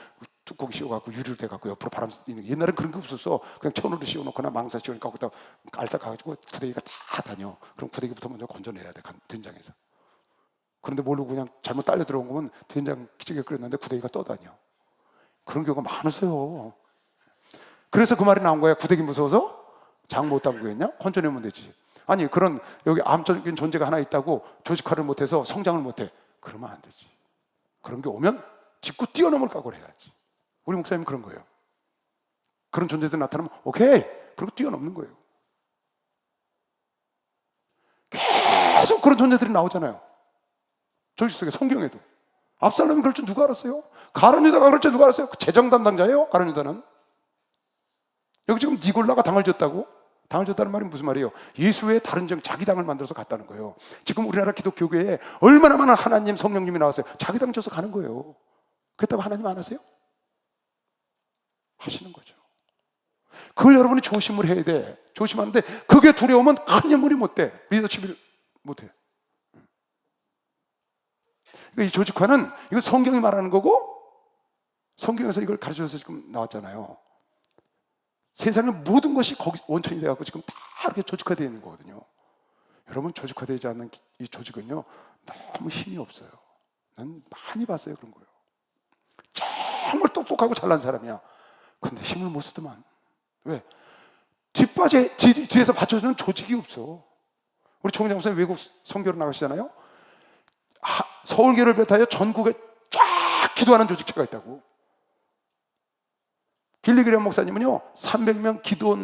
뚜껑 씌워갖고 유리를 대갖고 옆으로 바람 쐬는 게 옛날엔 그런 게 없었어. 그냥 천으로 씌워놓거나 망사 씌우니까 거기다 알싸 가가지고 구데기가 다 다녀. 그럼 구데기부터 먼저 건져내야 돼, 된장에서. 그런데 모르고 그냥 잘못 딸려 들어온 거면 된장 기지개 끓였는데 구데기가 떠다녀. 그런 경우가 많았어요. 그래서 그 말이 나온 거야. 구데기 무서워서 장 못 담그겠냐? 건져내면 되지. 아니 그런 여기 암적인 존재가 하나 있다고 조직화를 못해서 성장을 못해. 그러면 안 되지. 그런 게 오면 짚고 뛰어넘을 각오를 해야지. 우리 목사님은 그런 거예요. 그런 존재들이 나타나면 오케이, 그리고 뛰어넘는 거예요. 계속 그런 존재들이 나오잖아요. 조직 속에, 성경에도. 압살롬이 그럴 줄 누가 알았어요? 가룟 유다가 그럴 줄 누가 알았어요? 재정 담당자예요, 가룟 유다는. 여기 지금 니골라가 당을 졌다고? 당을 졌다는 말이 무슨 말이에요? 예수 외에 다른 정, 자기 당을 만들어서 갔다는 거예요. 지금 우리나라 기독교계에 얼마나 많은 하나님, 성령님이 나왔어요. 자기 당 져서 가는 거예요. 그렇다고 하나님 안 하세요? 하시는 거죠. 그걸 여러분이 조심을 해야 돼. 조심하는데 그게 두려우면 큰 인물이 못 돼. 리더십을 못 해. 이 조직화는 이거 성경이 말하는 거고, 성경에서 이걸 가르쳐줘서 지금 나왔잖아요. 세상의 모든 것이 거기 원천이 돼갖고 지금 다 이렇게 조직화되어 있는 거거든요. 여러분, 조직화되지 않는 이 조직은요, 너무 힘이 없어요. 난 많이 봤어요, 그런 거요. 정말 똑똑하고 잘난 사람이야. 근데 힘을 못 쓰더만. 왜? 뒤에서 받쳐주는 조직이 없어. 우리 총장 목사님 외국 선교로 나가시잖아요. 서울교회를 비롯하여 전국에 쫙 기도하는 조직체가 있다고. 빌리그레엄 목사님은요, 300명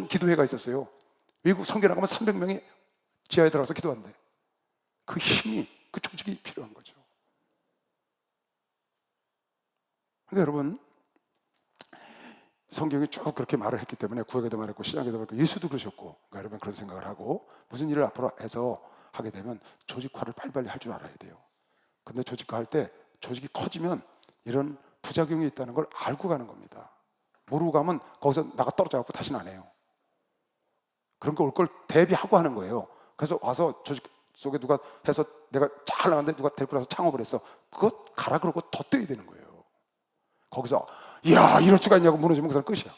기도회가 있었어요. 외국 선교 나가면 300명이 지하에 들어가서 기도한대. 그 힘이, 그 조직이 필요한 거죠. 그러니까 여러분, 성경이 쭉 그렇게 말을 했기 때문에 구약에도 말했고 신약에도 말했고 예수도 그러셨고, 그러니까 여러분 그런 생각을 하고 무슨 일을 앞으로 해서 하게 되면 조직화를 빨리빨리 할 줄 알아야 돼요. 근데 조직화 할 때 조직이 커지면 이런 부작용이 있다는 걸 알고 가는 겁니다. 모르고 가면 거기서 나가 떨어져갖고 다시는 안 해요. 그런 거 올 걸 대비하고 하는 거예요. 그래서 와서 조직 속에 누가 해서 내가 잘 나갔는데 누가 데리고 나서 창업을 했어. 그거 가라 그러고 더 떼야 되는 거예요. 거기서 이야, 이럴 수가 있냐고 무너지면 그 사람 끝이야.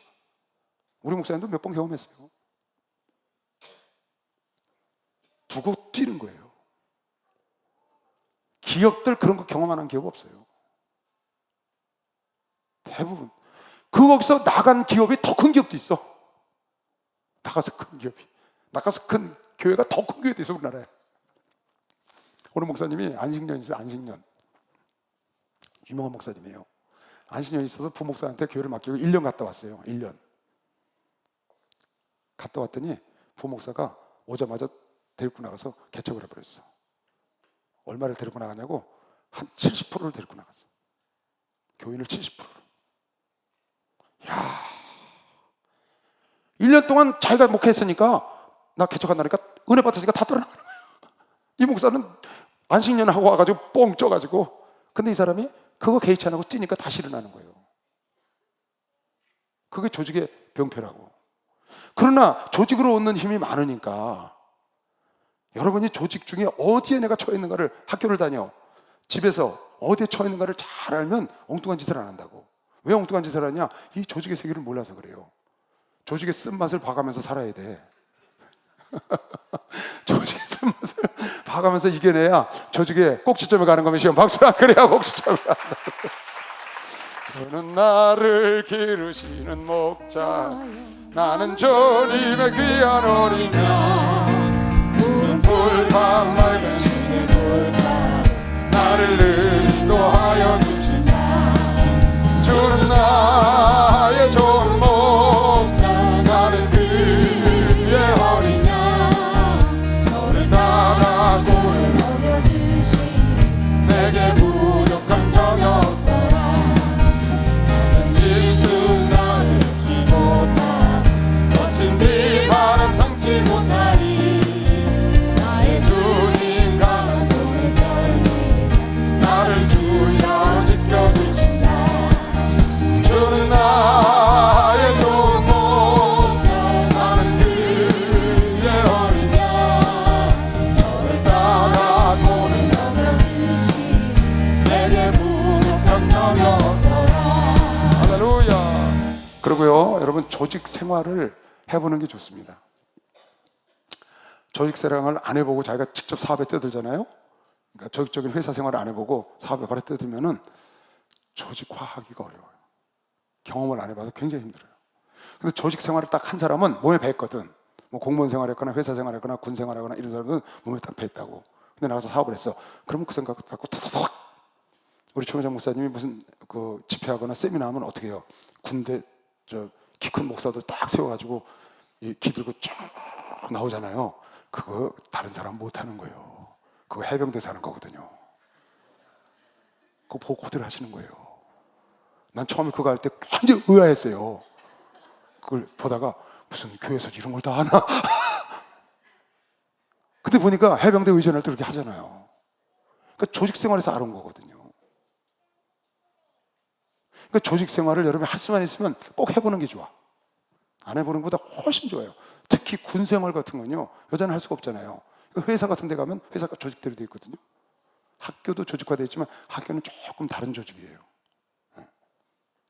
우리 목사님도 몇 번 경험했어요. 두고 뛰는 거예요. 기업들 그런 거 경험 안 한 기업 없어요. 대부분. 거기서 나간 기업이 더 큰 기업도 있어. 나가서 큰 기업이. 나가서 큰 교회가 더 큰 교회도 있어, 우리나라에. 오늘 목사님이 안식년 있어요, 안식년. 유명한 목사님이에요. 안식년이 있어서 부목사한테 교회를 맡기고 1년 갔다 왔어요. 1년. 갔다 왔더니 부목사가 오자마자 데리고 나가서 개척을 해버렸어. 얼마를 데리고 나가냐고? 한 70%를 데리고 나갔어. 교인을 70%로. 야, 1년 동안 자기가 목회했으니까, 나 개척한다니까 은혜 받았으니까 다 떠나가는 거예요. 이 목사는 안식년 하고 와가지고 뻥 쪄가지고, 근데 이 사람이 그거 개의치 안 하고 뛰니까 다시 일어나는 거예요. 그게 조직의 병폐라고. 그러나 조직으로 얻는 힘이 많으니까 여러분이 조직 중에 어디에 내가 처해 있는가를, 학교를 다녀, 집에서 어디에 처해 있는가를 잘 알면 엉뚱한 짓을 안 한다고. 왜 엉뚱한 짓을 하냐? 이 조직의 세계를 몰라서 그래요. 조직의 쓴맛을 봐가면서 살아야 돼. 조직의 쓴맛을 봐가면서 이겨내야 조직의 꼭지점에 가는 거면 시험 박수라. 그래야 꼭지점에 간다. 저는 나를 기르시는 목자, 나는 주님의 귀한 어린 양, 불판 맑은 시내 불판, 나를 인도하여 주신다. 주는 나의 좋은 목자, 나는 그의 어린 양, 저를 따라고를 먹여주시니 내게 부족한 전혀 없어라. 너는 짐승 나를 잊지 못하, 거친 비바람 상치 못하리. 나의 주님 강한 손을 펼치사 나를 주여 지켜주신다. 주는 나의 좋은 목자, 나는 그의 어린 양, 저를 따라고는 넘겨주시니 내게 부족한 전혀 없어라. 할렐루야. 그리고요, 여러분, 조직 생활을 해보는 게 좋습니다. 조직 생활을 안 해보고 자기가 직접 사업에 뛰어들잖아요. 그러니까 조직적인 회사 생활을 안 해보고 사업에 바로 뛰어들면은 조직화하기가 어려워요. 경험을 안 해봐서 굉장히 힘들어요. 근데 조직 생활을 딱 한 사람은 몸에 뱄거든. 뭐 공무원 생활했거나 회사 생활했거나 군 생활하거나 이런 사람은 몸에 딱 뱄다고. 근데 나가서 사업을 했어. 그러면 그 생각 갖고 타다닥 우리 총회장 목사님이 무슨 그 집회하거나 세미나 하면 어떻게 해요? 군대 키 큰 목사들 딱 세워가지고 기 들고 쫙 나오잖아요. 그거 다른 사람 못 하는 거예요. 그거 해병대에서 하는 거거든요. 그거 보고 그대로 하시는 거예요. 난 처음에 그거 할 때 완전 의아했어요. 그걸 보다가 무슨 교회에서 이런 걸 다 하나? 근데 보니까 해병대 의전할 때 그렇게 하잖아요. 그러니까 조직 생활에서 알아온 거거든요. 그러니까 조직 생활을 여러분이 할 수만 있으면 꼭 해보는 게 좋아. 안 해보는 것보다 훨씬 좋아요. 특히 군 생활 같은 건요, 여자는 할 수가 없잖아요. 회사 같은 데 가면 회사가 조직대로 되어 있거든요. 학교도 조직화되어 있지만 학교는 조금 다른 조직이에요.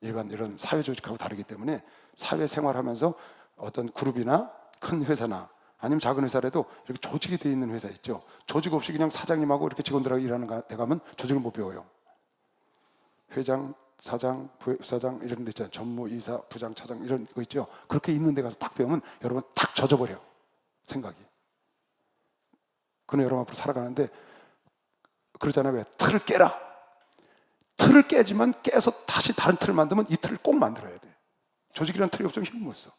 일반 이런 사회 조직하고 다르기 때문에 사회 생활하면서 어떤 그룹이나 큰 회사나 아니면 작은 회사라도 이렇게 조직이 되어 있는 회사 있죠. 조직 없이 그냥 사장님하고 이렇게 직원들하고 일하는 데 가면 조직을 못 배워요. 회장, 사장, 부사장 이런 데 있잖아요. 전무, 이사, 부장, 차장 이런 거 있죠. 그렇게 있는 데 가서 딱 배우면 여러분 딱 젖어버려. 생각이. 그는 여러분 앞으로 살아가는데 그러잖아요. 왜? 틀을 깨라. 틀을 깨지만 깨서 다시 다른 틀을 만들면 이 틀을 꼭 만들어야 돼. 조직이라는 틀이 없으면 힘을 못 써.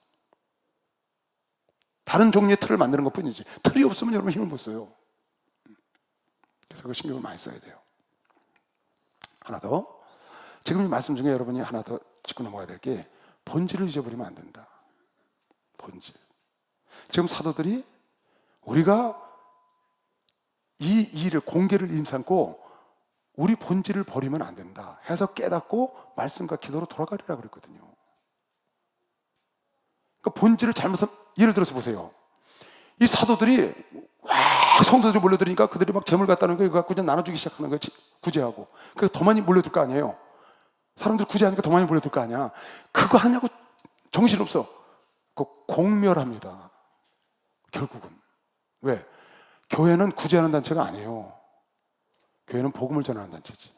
다른 종류의 틀을 만드는 것 뿐이지 틀이 없으면 여러분 힘을 못 써요. 그래서 그 신경을 많이 써야 돼요. 하나 더. 지금 이 말씀 중에 여러분이 하나 더 짚고 넘어가야 될 게 본질을 잊어버리면 안 된다. 본질. 지금 사도들이 우리가 이 일을 공개를 임삼고 우리 본질을 버리면 안 된다 해서 깨닫고 말씀과 기도로 돌아가리라 그랬거든요. 그러니까 본질을 잘못하면 예를 들어서 보세요. 이 사도들이 성도들이 몰려들으니까 그들이 막 재물 갖다는 거 이거 갖고 그냥 나눠주기 시작하는 거지. 구제하고. 그래서 더 많이 몰려들 거 아니에요. 사람들 구제하니까 더 많이 몰려들 거 아니야. 그거 하냐고 정신없어. 그거 공멸합니다. 결국은. 왜? 교회는 구제하는 단체가 아니에요. 교회는 복음을 전하는 단체지.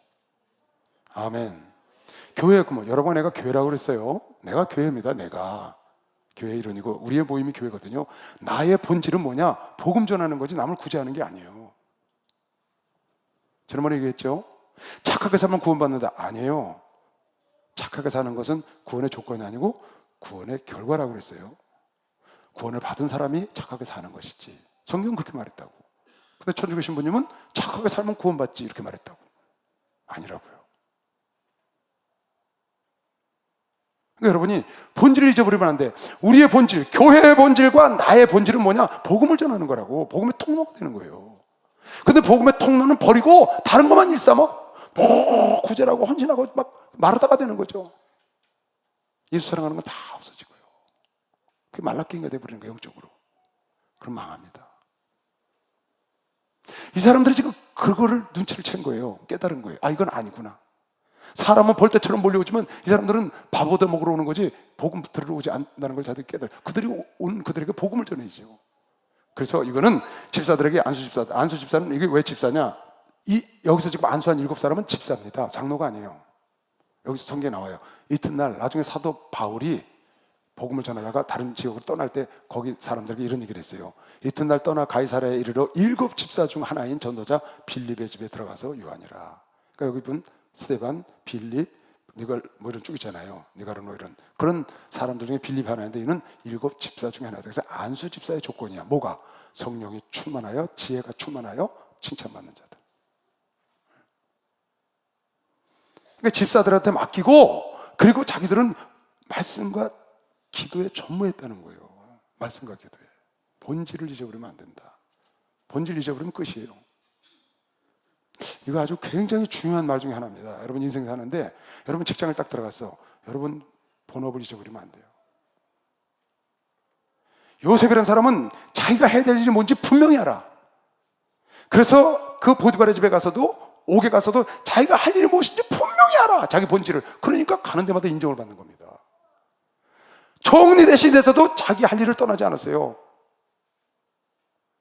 아멘. 교회, 뭐 여러 번 내가 교회라고 그랬어요. 내가 교회입니다. 내가. 교회 이론이고 우리의 모임이 교회거든요. 나의 본질은 뭐냐? 복음 전하는 거지 남을 구제하는 게 아니에요. 지난번에 얘기했죠? 착하게 살면 구원받는다. 아니에요. 착하게 사는 것은 구원의 조건이 아니고 구원의 결과라고 그랬어요. 구원을 받은 사람이 착하게 사는 것이지. 성경은 그렇게 말했다고. 근데 천주교 신부님은 착하게 살면 구원받지 이렇게 말했다고. 아니라고요. 그러니까 여러분이 본질을 잊어버리면 안 돼. 우리의 본질, 교회의 본질과 나의 본질은 뭐냐? 복음을 전하는 거라고. 복음의 통로가 되는 거예요. 근데 복음의 통로는 버리고 다른 것만 일삼아 구제라고 헌신하고 막 마르다가 되는 거죠. 예수 사랑하는 건 다 없어지고요. 그게 말라깽이가 돼버리는 거예요. 영적으로. 그럼 망합니다. 이 사람들이 지금 그거를 눈치를 챈 거예요. 깨달은 거예요. 아, 이건 아니구나. 사람은 벌떼처럼 몰려오지만 이 사람들은 밥 얻어 먹으러 오는 거지 복음 들으러 오지 않는다는 걸 자기들이 깨달아요. 그들이 온 그들에게 복음을 전해야죠. 그래서 이거는 집사들에게 안수 집사는 이게 왜 집사냐? 여기서 지금 안수한 7사람은 집사입니다. 장로가 아니에요. 여기서 성경에 나와요. 이튿날 나중에 사도 바울이 복음을 전하다가 다른 지역으로 떠날 때 거기 사람들에게 이런 얘기를 했어요. 이튿날 떠나 가이사랴에 이르러 7 집사 중 하나인 전도자 빌립의 집에 들어가서 유하니라. 그러니까 여기 분 스데반, 빌립, 니걸 뭐 이런 쭉 있잖아요. 니가르노 이런 그런 사람들 중에 빌립 하나인데 이는 7 집사 중에 하나다. 그래서 안수 집사의 조건이야. 뭐가? 성령이 충만하여 지혜가 충만하여 칭찬받는 자들. 그러니까 집사들한테 맡기고 그리고 자기들은 말씀과 기도에 전무했다는 거예요. 말씀과 기도에. 본질을 잊어버리면 안 된다. 본질 잊어버리면 끝이에요. 이거 아주 굉장히 중요한 말 중에 하나입니다. 여러분 인생 사는데 여러분 직장을 딱 들어갔어. 여러분 본업을 잊어버리면 안 돼요. 요셉이라는 사람은 자기가 해야 될 일이 뭔지 분명히 알아. 그래서 그 보디발의 집에 가서도 옥에 가서도 자기가 할 일이 무엇인지 분명히 알아. 자기 본질을. 그러니까 가는 데마다 인정을 받는 겁니다. 총리 대신 돼서도 자기 할 일을 떠나지 않았어요.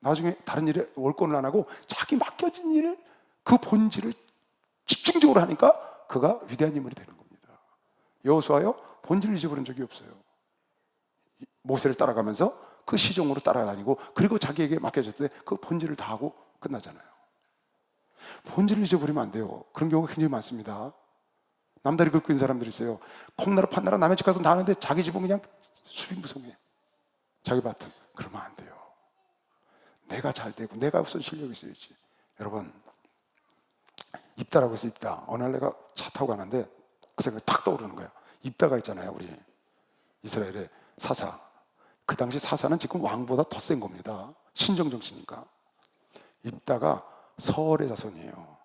나중에 다른 일에 월권을 안 하고 자기 맡겨진 일을 그 본질을 집중적으로 하니까 그가 위대한 인물이 되는 겁니다. 여호수아요 본질을 잊어버린 적이 없어요. 모세를 따라가면서 그 시종으로 따라다니고 그리고 자기에게 맡겨졌을 때 그 본질을 다하고 끝나잖아요. 본질을 잊어버리면 안 돼요. 그런 경우가 굉장히 많습니다. 남다리 긁고 있는 사람들이 있어요. 콩나라 판나라 남의 집 가서 다 하는데 자기 집은 그냥 수비무성해. 자기 밭은. 그러면 안 돼요. 내가 잘 되고 내가 우선 실력이 있어야지. 여러분, 입다라고 해서 입다. 어느 날 내가 차 타고 가는데 그 생각이 탁 떠오르는 거야. 입다가 있잖아요. 우리 이스라엘의 사사. 그 당시 사사는 지금 왕보다 더 센 겁니다. 신정정치니까. 입다가 서울의 자손이에요.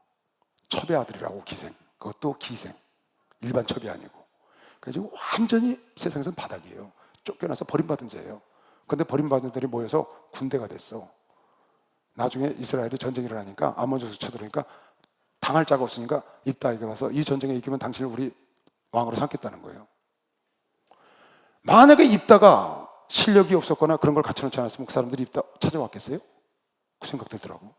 첩의 아들이라고. 기생. 그것도 기생. 일반 첩이 아니고. 그래서 완전히 세상에서는 바닥이에요. 쫓겨나서 버림받은 자예요. 그런데 버림받은 자들이 모여서 군대가 됐어. 나중에 이스라엘이 전쟁이 일어나니까 아몬족에서 쳐들어오니까 당할 자가 없으니까 입다에게 와서 이 전쟁에 이기면 당신을 우리 왕으로 삼겠다는 거예요. 만약에 입다가 실력이 없었거나 그런 걸 갖춰놓지 않았으면 그 사람들이 입다 찾아왔겠어요? 그 생각 들더라고.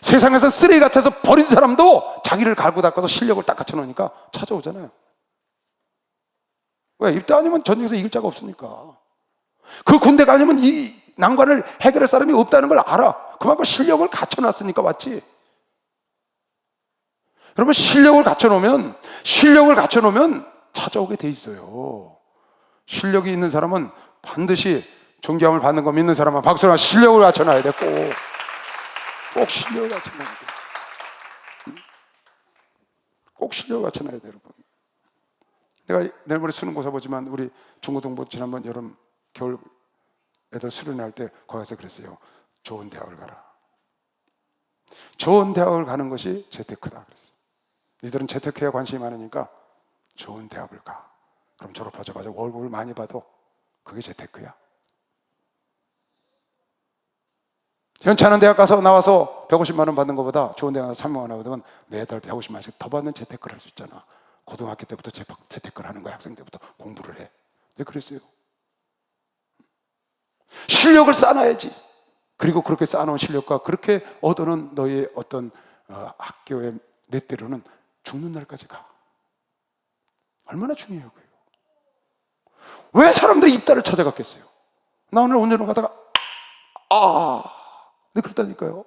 세상에서 쓰레기 같아서 버린 사람도 자기를 갈고 닦아서 실력을 딱 갖춰놓으니까 찾아오잖아요. 왜? 입다 아니면 전쟁에서 이길 자가 없으니까. 그 군대가 아니면 이 난관을 해결할 사람이 없다는 걸 알아. 그만큼 실력을 갖춰놨으니까 왔지. 여러분, 실력을 갖춰놓으면 찾아오게 돼 있어요. 실력이 있는 사람은 반드시 존경을 받는 거 믿는 사람은 박수나 실력을 갖춰놔야 돼. 꼭 실력을 갖춰놔야 돼. 꼭 실력을 갖춰놔야 돼, 여러분. 내가 내일 모레 수능고사 보지만 우리 중고등부 지난번 여름 겨울 애들 수련회 때 거기서 그랬어요. 좋은 대학을 가라. 좋은 대학을 가는 것이 재테크다 그랬어요. 니들은 재테크에 관심이 많으니까 좋은 대학을 가. 그럼 졸업하자마자 월급을 많이 받아. 그게 재테크야. 현찮은 대학 가서 나와서 150만 원 받는 것보다 좋은 대학 가서 3만 원 받으면 매달 150만 원씩 더 받는 재테크를 할 수 있잖아. 고등학교 때부터 재테크를 하는 거야. 학생 때부터 공부를 해. 왜 그랬어요? 실력을 쌓아놔야지. 그리고 그렇게 쌓아놓은 실력과 그렇게 얻어놓은 너의 어떤 학교의 내 때로는 죽는 날까지 가. 얼마나 중요해요, 그게요. 왜 사람들이 입다를 찾아갔겠어요? 나 오늘 운전을 가다가 네, 그렇다니까요.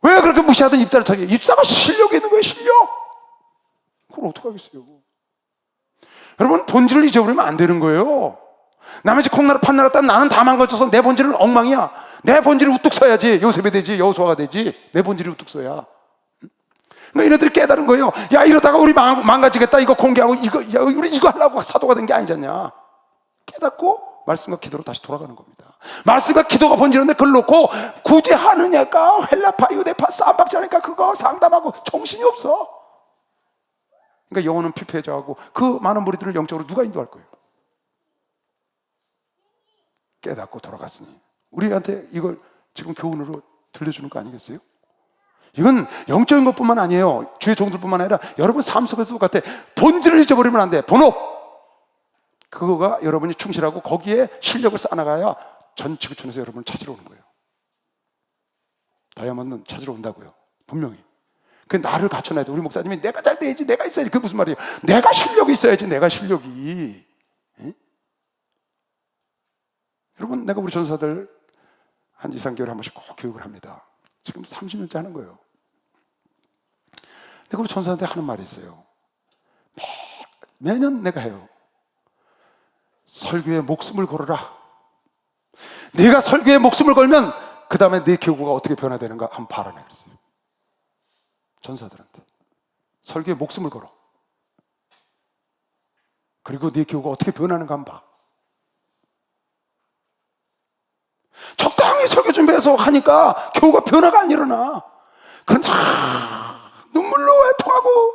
왜 그렇게 무시하던 입다를 찾게? 입사가 실력이 있는 거예요, 실력. 그걸 어떡하겠어요? 여러분, 본질을 잊어버리면 안 되는 거예요. 남의 집 콩나라 판나라 딴 나는 다 망가져서 내 본질은 엉망이야. 내 본질이 우뚝 서야지. 요셉이 되지, 여호수아가 되지. 내 본질이 우뚝 서야. 그러니까 이네들이 깨달은 거예요. 야, 이러다가 우리 망가지겠다. 이거 공개하고 우리 이거 하려고 사도가 된 게 아니잖냐. 깨닫고 말씀과 기도로 다시 돌아가는 겁니다. 말씀과 기도가 본질인데 그걸 놓고 굳이 하느냐가 헬라파 유대파 쌈박자니까 그거 상담하고 정신이 없어. 그러니까 영혼은 피폐해져가고 그 많은 무리들을 영적으로 누가 인도할 거예요? 깨닫고 돌아갔으니 우리한테 이걸 지금 교훈으로 들려주는 거 아니겠어요? 이건 영적인 것뿐만 아니에요. 주의 종들뿐만 아니라 여러분 삶 속에서도 똑같아. 본질을 잊어버리면 안 돼. 본업. 그거가 여러분이 충실하고 거기에 실력을 쌓아나가야 전 지구촌에서 여러분을 찾으러 오는 거예요. 다이아몬드는 찾으러 온다고요. 분명히. 그 나를 갖춰놔야 돼. 우리 목사님이 내가 잘 돼야지, 내가 있어야지. 그게 무슨 말이에요? 내가 실력이 있어야지. 내가 실력이. 에? 여러분, 내가 우리 전사들 한 2, 3개월에 한 번씩 꼭 교육을 합니다. 지금 30년째 하는 거예요. 내가 우리 전사한테 하는 말이 있어요. 매년 내가 해요. 설교에 목숨을 걸어라. 네가 설교에 목숨을 걸면 그 다음에 네 교구가 어떻게 변화되는가 한번 봐라. 그랬어요. 전사들한테 설교에 목숨을 걸어. 그리고 네 교구가 어떻게 변하는가 한번 봐. 적당히 설교 준비해서 하니까 교우가 변화가 안 일어나. 그건 다 눈물로 애통하고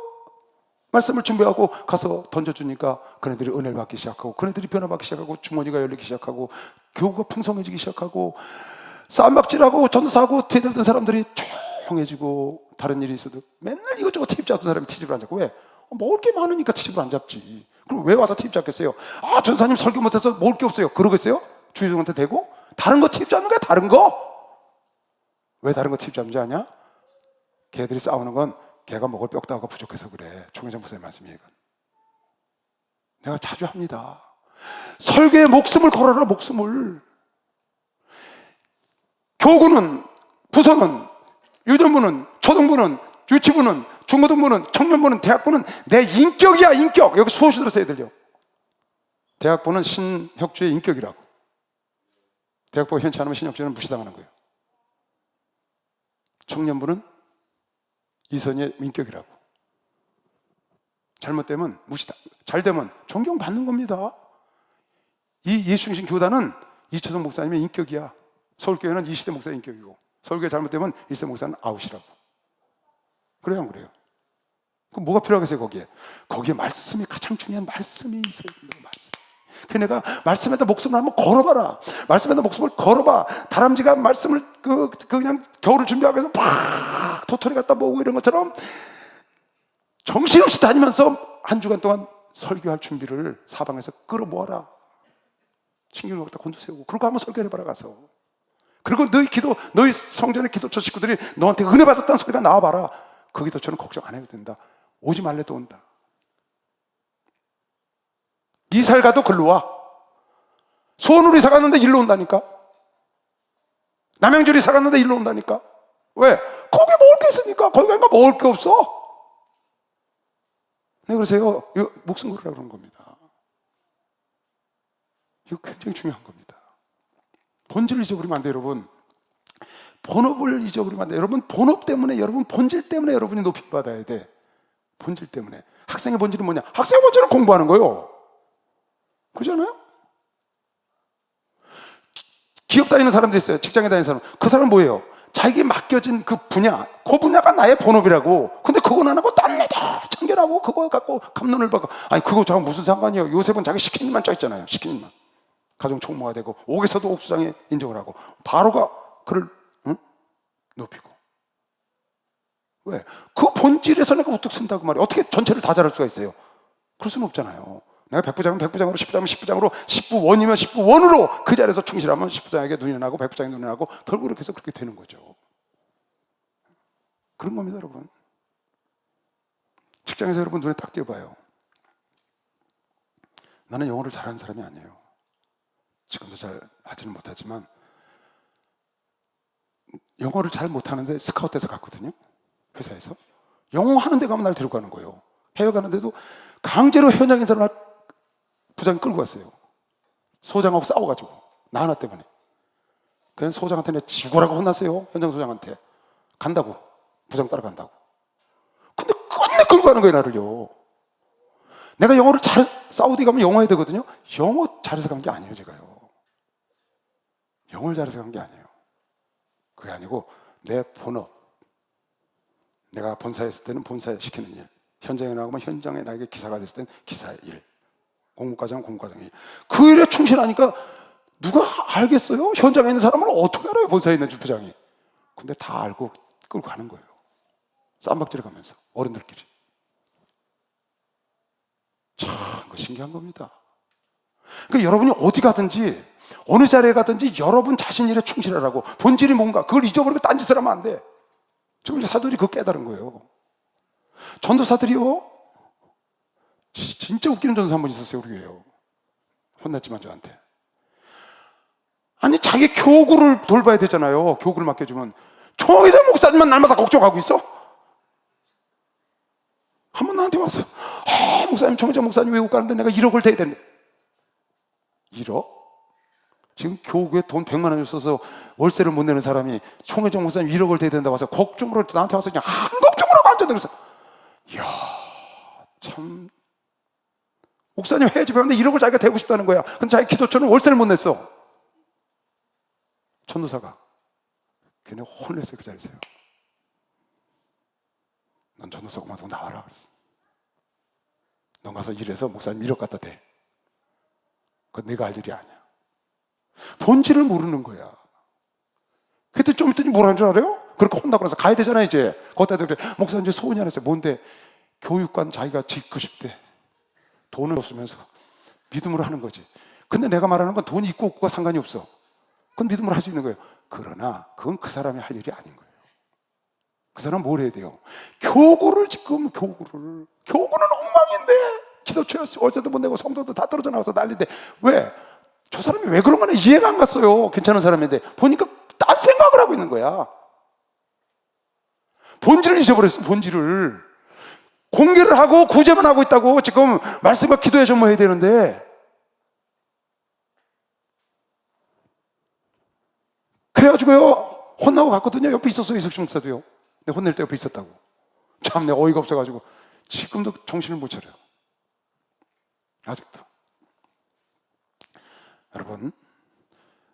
말씀을 준비하고 가서 던져주니까 그네들이 은혜를 받기 시작하고 그네들이 변화받기 시작하고 주머니가 열리기 시작하고 교우가 풍성해지기 시작하고 쌈박질하고 전사하고 뒤들던 사람들이 조용해지고 다른 일이 있어도 맨날 이것저것 트집 잡던 사람이 트집을 안 잡고 왜? 먹을 게 많으니까 트집을 안 잡지. 그럼 왜 와서 트집 잡겠어요? 전사님 설교 못해서 먹을 게 없어요. 그러겠어요? 주의종한테 대고? 다른 거 팁 잡는 거야, 다른 거? 왜 다른 거 팁 잡는지 아냐? 걔들이 싸우는 건 걔가 먹을 뼈다가 부족해서 그래. 총회장 목사님 말씀이에요, 이건. 내가 자주 합니다. 설교에 목숨을 걸어라, 목숨을. 교구는 연구소는, 유년부는, 초등부는, 유치부는, 중고등부는, 청년부는, 대학부는 내 인격이야, 인격. 여기 수호시 들었어야 들려. 대학부는 신혁주의 인격이라고. 대학부가 현치 않으면 신혁주는 무시당하는 거예요. 청년부는 이선희의 인격이라고. 잘못되면 잘 되면 존경받는 겁니다. 이 예수중심 교단은 이철성 목사님의 인격이야. 서울교회는 이시대 목사의 인격이고, 서울교회 잘못되면 이시대 목사는 아웃이라고. 그래요, 안 그래요? 그럼 뭐가 필요하겠어요, 거기에? 거기에 말씀이 가장 중요한 말씀이 있어야 된다고, 말씀. 그 내가 말씀에다 목숨을 한번 걸어봐라. 말씀에다 목숨을 걸어봐. 다람쥐가 말씀을 그냥 겨울을 준비하기 위해서 팍 도토리 갖다 모으고 이런 것처럼 정신없이 다니면서 한 주간 동안 설교할 준비를 사방에서 끌어모아라. 신경을 갖다 곤두세우고 그러고 한번 설교해봐라 가서. 그리고 너희 성전의 기도처 식구들이 너한테 은혜 받았다는 소리가 나와봐라. 그 기도처는 걱정 안 해도 된다. 오지 말래도 온다. 이사를 가도 글로 와. 소원으로 이사 갔는데 일로 온다니까. 남양주로 이사 갔는데 일로 온다니까. 왜? 거기 먹을 게 있으니까. 거기 가니까 먹을 게 없어. 네, 그러세요. 이거 목숨 걸으라 그런 겁니다. 이거 굉장히 중요한 겁니다. 본질을 잊어버리면 안 돼요, 여러분. 본업을 잊어버리면 안 돼요. 여러분, 본업 때문에, 여러분, 본질 때문에 여러분이 높임 받아야 돼. 본질 때문에. 학생의 본질은 뭐냐? 학생의 본질은 공부하는 거예요. 그러잖아요? 기업 다니는 사람도 있어요. 직장에 다니는 사람. 그 사람은 뭐예요? 자기에게 맡겨진 그 분야가 나의 본업이라고. 근데 그건 안 하고 딴 데다 참견하고 그거 갖고 감론을 받고. 아니, 그거 저하고 무슨 상관이에요? 요셉은 자기 시킨 일만 짜있잖아요. 시킨 일만. 가정 총무가 되고, 옥에서도 옥수장에 인정을 하고, 바로가 그를 높이고. 왜? 그 본질에서 내가 우뚝 쓴다고 말이에요. 어떻게 전체를 다 잘할 수가 있어요? 그럴 수는 없잖아요. 내가 백부장은 백부장으로, 십부장은 십부장으로, 십부원이면 십부원으로 그 자리에서 충실하면 십부장에게 눈이 나고 백부장에게 눈이 나고 결국 그렇게 해서 그렇게 되는 거죠. 그런 겁니다, 여러분. 직장에서 여러분 눈에 딱 띄어봐요. 나는 영어를 잘하는 사람이 아니에요. 지금도 잘 하지는 못하지만 영어를 잘 못하는데 스카우트해서 갔거든요. 회사에서. 영어 하는 데 가면 날 데리고 가는 거예요. 해외 가는데도 강제로 현장 인사를 부장이 끌고 갔어요. 소장하고 싸워가지고 나 하나 때문에. 그냥 소장한테 내가 지고라고 혼났어요. 현장 소장한테. 간다고. 부장 따라간다고. 근데 끝내 끌고 가는 거예요, 나를요. 내가 영어를 사우디 가면 영어 해야 되거든요. 영어 잘해서 간 게 아니에요, 제가요. 영어를 잘해서 간 게 아니에요. 그게 아니고 내 본업. 내가 본사에 있을 때는 본사에 시키는 일. 현장에 나가면 현장에 나에게 기사가 됐을 때는 기사의 일. 공급과장 공급과장의 일. 그 일에 충실하니까 누가 알겠어요? 현장에 있는 사람은 어떻게 알아요? 본사에 있는 주부장이. 근데 다 알고 끌고 가는 거예요. 쌈박질해 가면서 어른들끼리. 참 신기한 겁니다. 그러니까 여러분이 어디 가든지 어느 자리에 가든지 여러분 자신 일에 충실하라고. 본질이 뭔가 그걸 잊어버리고 딴짓을 하면 안 돼. 지금 사도들이 그거 깨달은 거예요. 전도사들이요, 진짜 웃기는 전도사 한 분 있었어요. 우리 교회요. 혼났지만 저한테. 아니, 자기 교구를 돌봐야 되잖아요. 교구를 맡겨주면 총회장 목사님만 날마다 걱정하고 있어? 한 번 나한테 와서 목사님, 총회장 목사님 외국 가는데 내가 1억을 대야 되는데. 1억? 지금 교구에 돈 100만 원을 써서 월세를 못 내는 사람이 총회장 목사님 1억을 대야 된다고 와서 걱정으로 나한테 와서 그냥 한 걱정으로 앉아들어서, 이야, 참. 목사님 해외 집에 갔는데 1억을 자기가 대고 싶다는 거야. 근데 자기 기도처는 월세를 못 냈어. 전도사가. 걔네 혼냈어요, 그 자리에서요. 넌 전도사 그만두고 나와라 그랬어. 넌 가서 일해서 목사님 1억 갖다 대. 그건 내가 할 일이 아니야. 본질을 모르는 거야. 그때 좀 있더니 뭘 하는 줄 알아요? 그렇게 혼나고 나서 가야 되잖아, 이제. 거기다 그래. 목사님 이제 소원이 하나 있어요. 뭔데? 교육관 자기가 짓고 싶대. 돈은 없으면서 믿음으로 하는 거지. 근데 내가 말하는 건 돈이 있고 없고가 상관이 없어. 그건 믿음으로 할 수 있는 거예요. 그러나 그건 그 사람이 할 일이 아닌 거예요. 그 사람은 뭘 해야 돼요? 교구를 지금 교구는 엉망인데 기도처 월세도 못 내고 성도도 다 떨어져 나와서 난리인데 왜? 저 사람이 왜 그런 거나 이해가 안 갔어요. 괜찮은 사람인데 보니까 딴 생각을 하고 있는 거야. 본질을 잊어버렸어. 본질을 공개를 하고 구제만 하고 있다고. 지금 말씀과 기도에 전무해야 되는데, 그래가지고요 혼나고 갔거든요. 옆에 있었어요. 이석준 목사도요. 내가 혼낼 때 옆에 있었다고. 참 내가 어이가 없어가지고 지금도 정신을 못 차려요. 아직도. 여러분,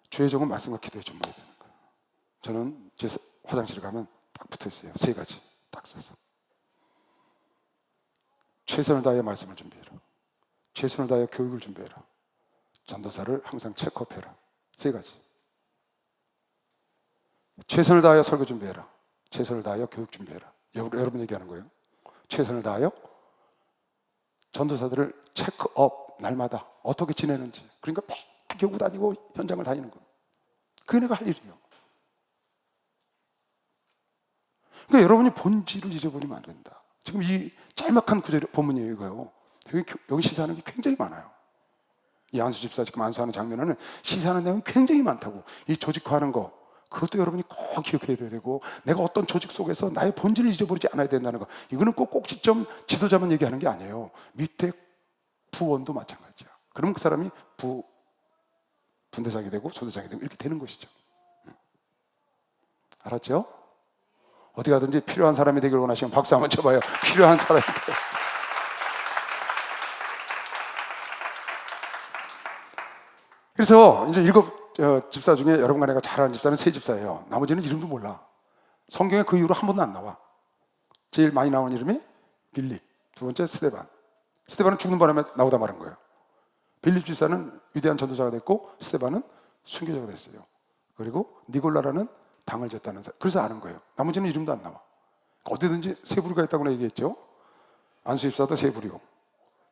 주의 종은 말씀과 기도에 전무해야 되는 거예요. 저는 제 화장실에 가면 딱 붙어있어요. 3가지 딱 써서. 최선을 다하여 말씀을 준비해라. 최선을 다하여 교육을 준비해라. 전도사를 항상 체크업해라. 3가지. 최선을 다하여 설교 준비해라. 최선을 다하여 교육 준비해라. 여러분 얘기하는 거예요. 최선을 다하여 전도사들을 체크업, 날마다 어떻게 지내는지. 그러니까 매일 교구 다니고 현장을 다니는 거예요. 그게 내가 할 일이에요. 그러니까 여러분이 본질을 잊어버리면 안 된다. 지금 이 짤막한 구절 본문이에요, 이거요. 여기 시사하는 게 굉장히 많아요. 이 안수 집사 지금 안수하는 장면에는 시사하는 내용이 굉장히 많다고. 이 조직화하는 거, 그것도 여러분이 꼭 기억해야 되고, 내가 어떤 조직 속에서 나의 본질을 잊어버리지 않아야 된다는 거. 이거는 꼭 꼭지점 지도자만 얘기하는 게 아니에요. 밑에 부원도 마찬가지야. 그러면 그 사람이 분대장이 되고 소대장이 되고 이렇게 되는 것이죠. 알았죠? 어디 가든지 필요한 사람이 되길 원하시면 박수 한번 쳐봐요. 필요한 사람이 돼. 그래서 이제 7 집사 중에 여러분과 내가 잘 아는 집사는 3 집사예요. 나머지는 이름도 몰라. 성경에 그 이후로 한 번도 안 나와. 제일 많이 나오는 이름이 빌립, 2번째 스데반. 스데반은 죽는 바람에 나오다 말은 거예요. 빌립 집사는 위대한 전도자가 됐고, 스데반은 순교자가 됐어요. 그리고 니골라라는 당을 졌다는 사람. 그래서 아는 거예요. 나머지는 이름도 안 나와. 어디든지 3 부류가 있다고 얘기했죠. 안수 집사도 3 부류.